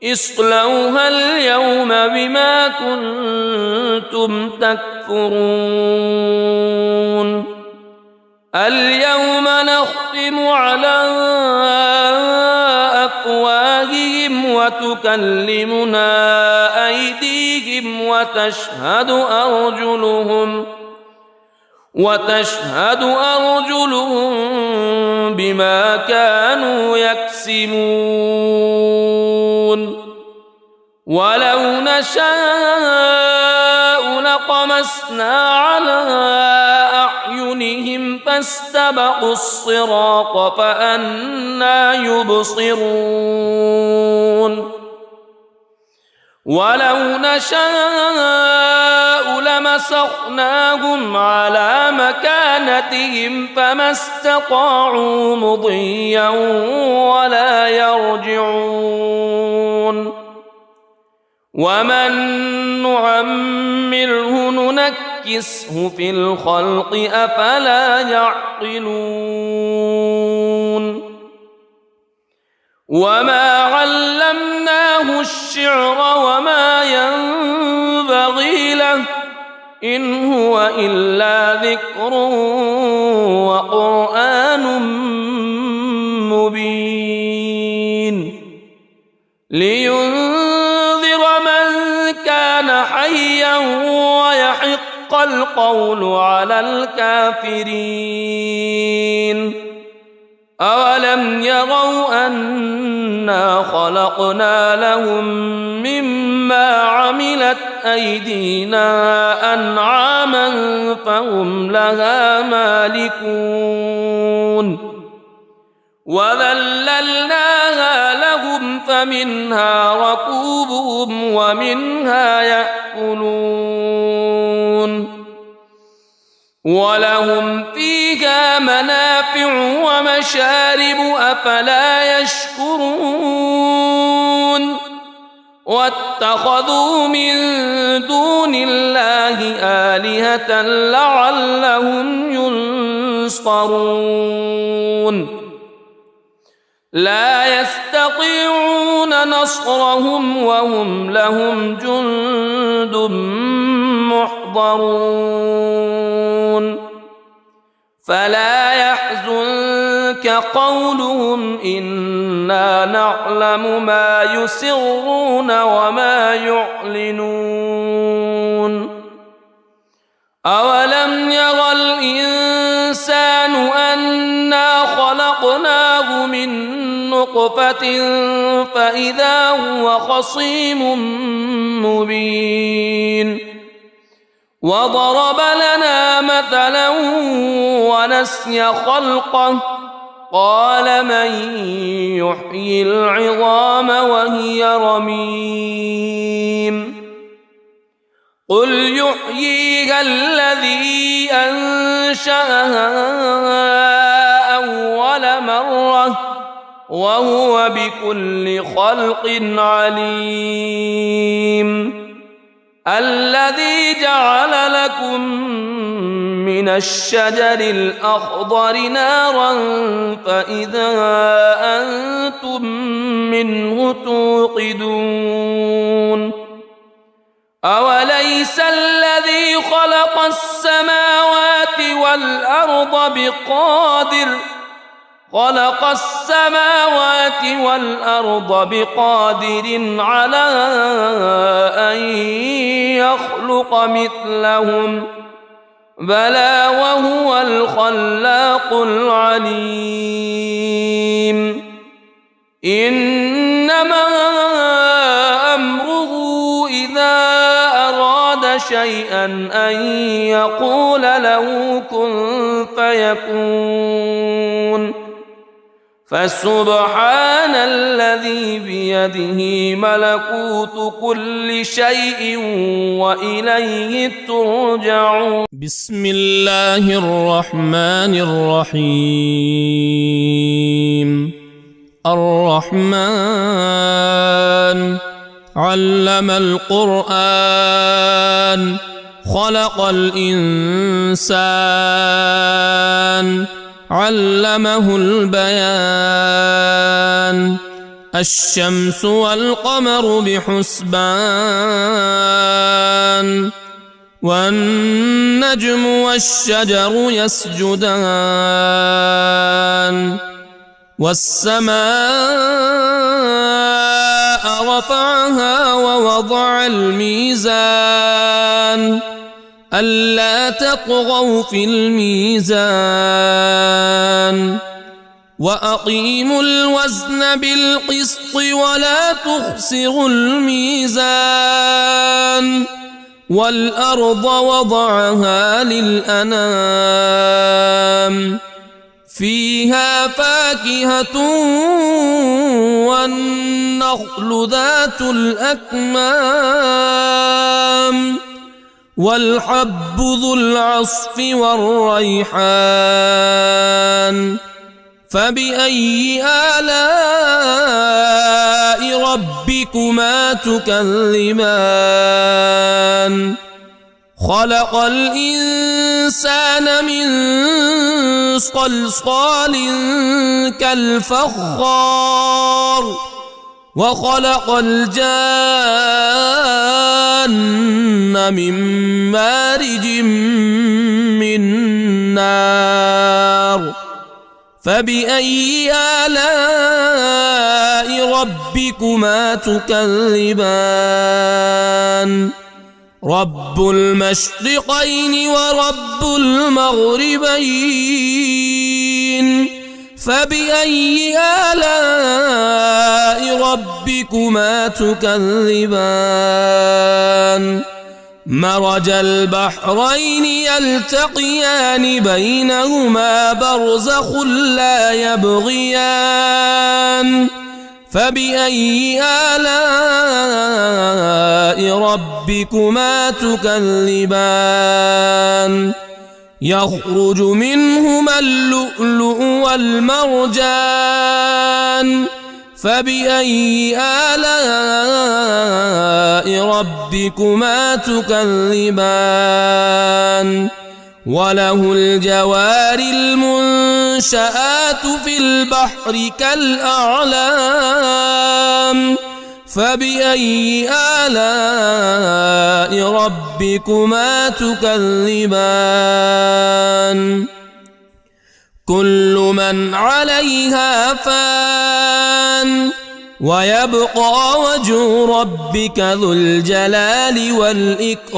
اصلوها اليوم بما كنتم تكفرون اليوم نختم على أفواههم وتكلمنا أيديهم وتشهد أرجلهم بما كانوا يكسبون ولو نشاء لطمسنا على أعينهم فاستبقوا الصراط فأنى يبصرون ولو نشاء لمسخناهم على مكانتهم فما استطاعوا مضيا ولا يرجعون ومن نعمره ننكسه في الخلق أفلا يعقلون وما علمناه الشعر وما ينبغي له إن هو إلا ذكر وقرآن مبين لينذر من كان حيا ويحق القول على الكافرين أولم يروا أنا خلقنا لهم مما عملت أيدينا أنعاما فهم لها مالكون وذللناها لهم فمنها ركوبهم ومنها يأكلون ولهم فيها منافع ومشارب أفلا يشكرون واتخذوا من دون الله آلهة لعلهم ينصرون لا يستطيعون نصرهم وهم لهم جند محضرون فلا يحزنك قولهم إنا نعلم ما يسرون وما يعلنون أولم ير الإنسان أنا خلقناه من نطفة فإذا هو خصيم مبين وضرب لنا مثلا ونسي خلقه قال من يحيي العظام وهي رميم قل يحييها الذي أنشأها أول مرة وهو بكل خلق عليم الذي جعل لكم من الشجر الأخضر نارا فإذا أنتم منه توقدون أوليس الذي خلق السماوات والأرض خلق السماوات والأرض بقادر على أن يخلق مثلهم بلى وهو الخلاق العليم إنما أمره إذا أراد شيئا أن يقول له كن فيكون فسبحان الذي بيده ملكوت كل شيء وإليه ترجعون. بسم الله الرحمن الرحيم. الرحمن علم القرآن خلق الإنسان علمه البيان الشمس والقمر بحسبان والنجم والشجر يسجدان والسماء رفعها ووضع الميزان ألا تطغوا في الميزان وأقيموا الوزن بالقسط ولا تخسروا الميزان والأرض وضعها للأنام فيها فاكهة والنخل ذات الأكمام والحب ذو العصف والريحان فبأي آلاء ربكما تكذبان خلق الإنسان من صلصال كالفخار وخلق الجان من مارج من نار فبأي آلاء ربكما تكذبان رب المشرقين ورب المغربين فبأي آلاء ربكما تكذبان مرج البحرين يلتقيان بينهما برزخ لا يبغيان فبأي آلاء ربكما تكذبان يخرج منهما اللؤلؤ والمرجان فبأي آلاء ربكما تكذبان وله الجوار المنشآت في البحر كالأعلام فبأي آلاء ربكما تكذبان كل من عليها فان ويبقى وجه ربك ذو الجلال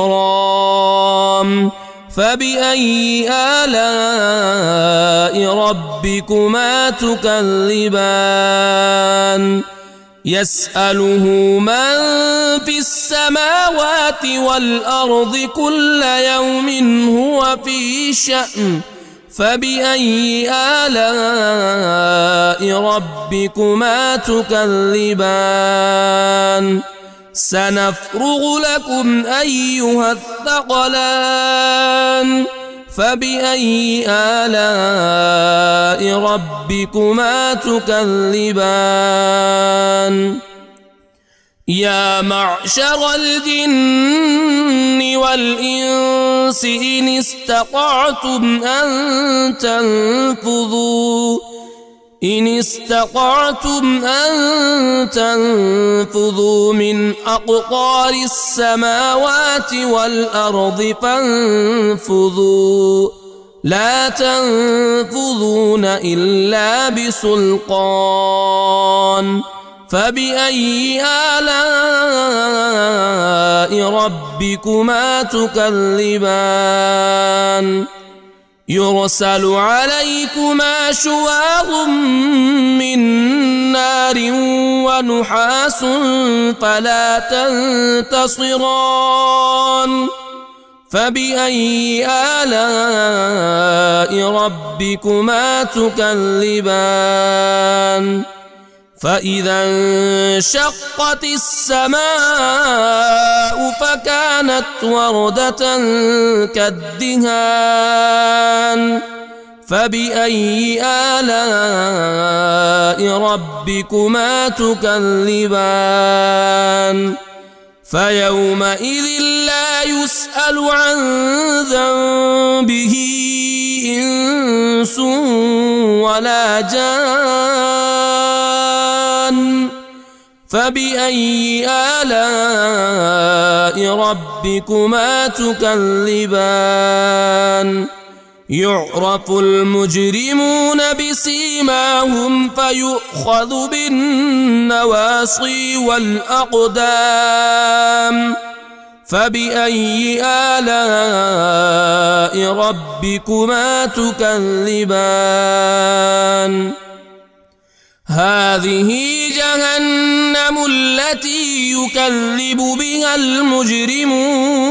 والإكرام فبأي آلاء ربكما تكذبان يسأله من في السماوات والأرض كل يوم هو في شأن فبأي آلاء ربكما تكذبان سنفرغ لكم أيها الثقلان فبأي آلاء ربكما تكذبان يا معشر الجن والإنس إن استطعتم أن تنفذوا من أقطار السماوات والأرض فانفذوا لا تنفذون إلا بسلطان فبأي آلاء ربكما تكذبان يرسل عليكما شواظ من نار ونحاس فلا تنتصران فبأي آلاء ربكما تكذبان فإذا انشقت السماء فكانت وردة كالدهان فبأي آلاء ربكما تكذبان فيومئذ لا يسأل عن ذنبه إنس ولا جان فبأي آلاء ربكما تكذبان يعرف المجرمون بسيماهم فيؤخذ بالنواصي والأقدام فبأي آلاء ربكما تكذبان هذه جهنم التي يكذب بها المجرمون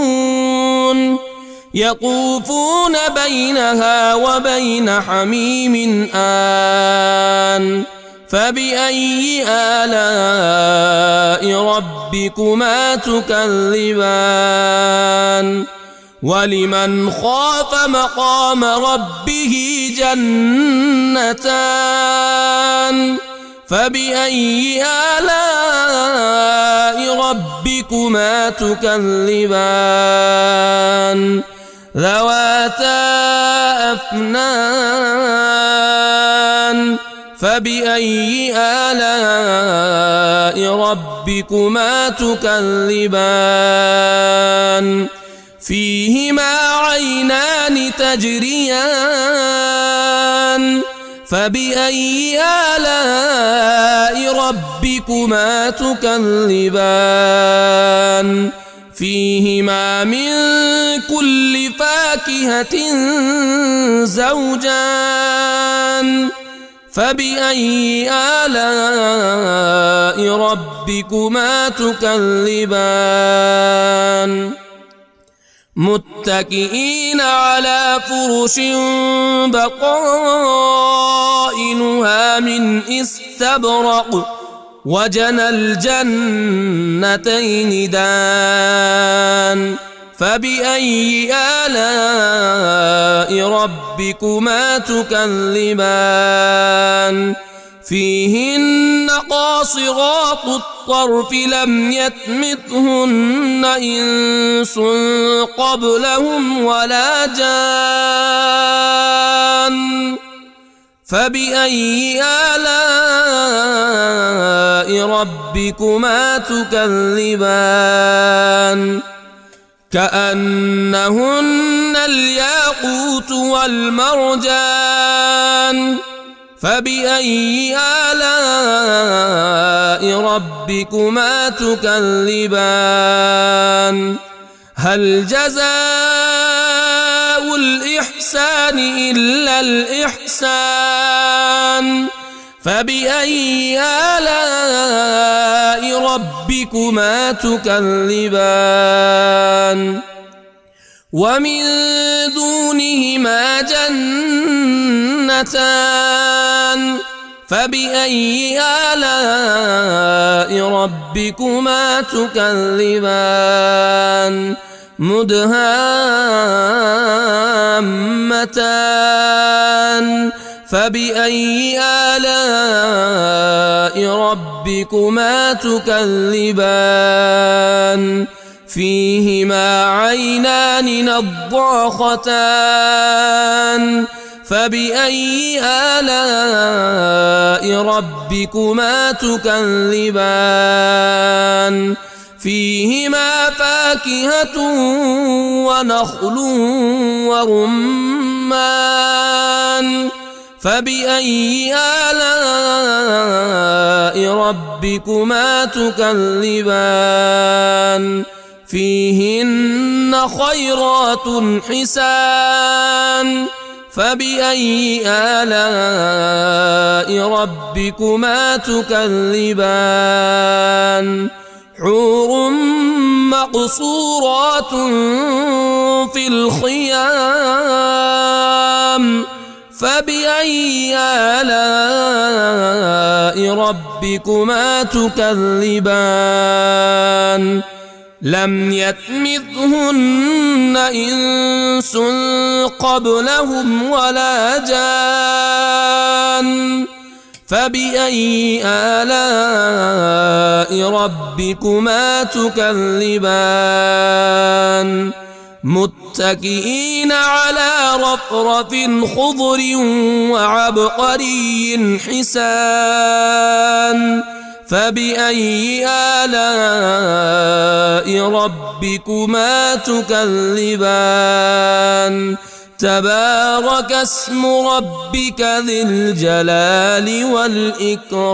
يطوفون بينها وبين حميم آن فبأي آلاء ربكما تكذبان ولمن خاف مقام ربه جنتان فبأي آلاء ربكما تكذبان ذواتا أفنان فبأي آلاء ربكما تكذبان فيهما عينان تجريان فبأي آلاء ربكما تكذبان فيهما من كل فاكهة زوجان فبأي آلاء ربكما تكذبان متكئين على فرش بطائنها من استبرق وجنى الجنتين دان فبأي آلاء ربكما تكذبان فيهن قاصرات الطرف لم يطمثهن إنس قبلهم ولا جان فبأي آلاء ربكما تكذبان كأنهن الياقوت والمرجان فبأي آلاء ربكما تكذبان هل جزاء الإحسان إلا الإحسان فبأي آلاء ربكما تكذبان ومن دونهما جنتان فبأي آلاء ربكما تكذبان مدهامتان فبأي آلاء ربكما تكذبان فيهما عينان نضاختان فبأي آلاء ربكما تكذبان فيهما فاكهة ونخل ورمان فبأي آلاء ربكما تكذبان فيهن خيرات حسان فبأي آلاء ربكما تكذبان حور مقصورات في الخيام فبأي آلاء ربكما تكذبان لم يطمثهن إنس قبلهم ولا جان فبأي آلاء ربكما تكذبان متكئين على رفرف خضر وعبقري حسان فبأي آلاء ربكما تكذبان تبارك اسم ربك ذي الجلال والإكرام.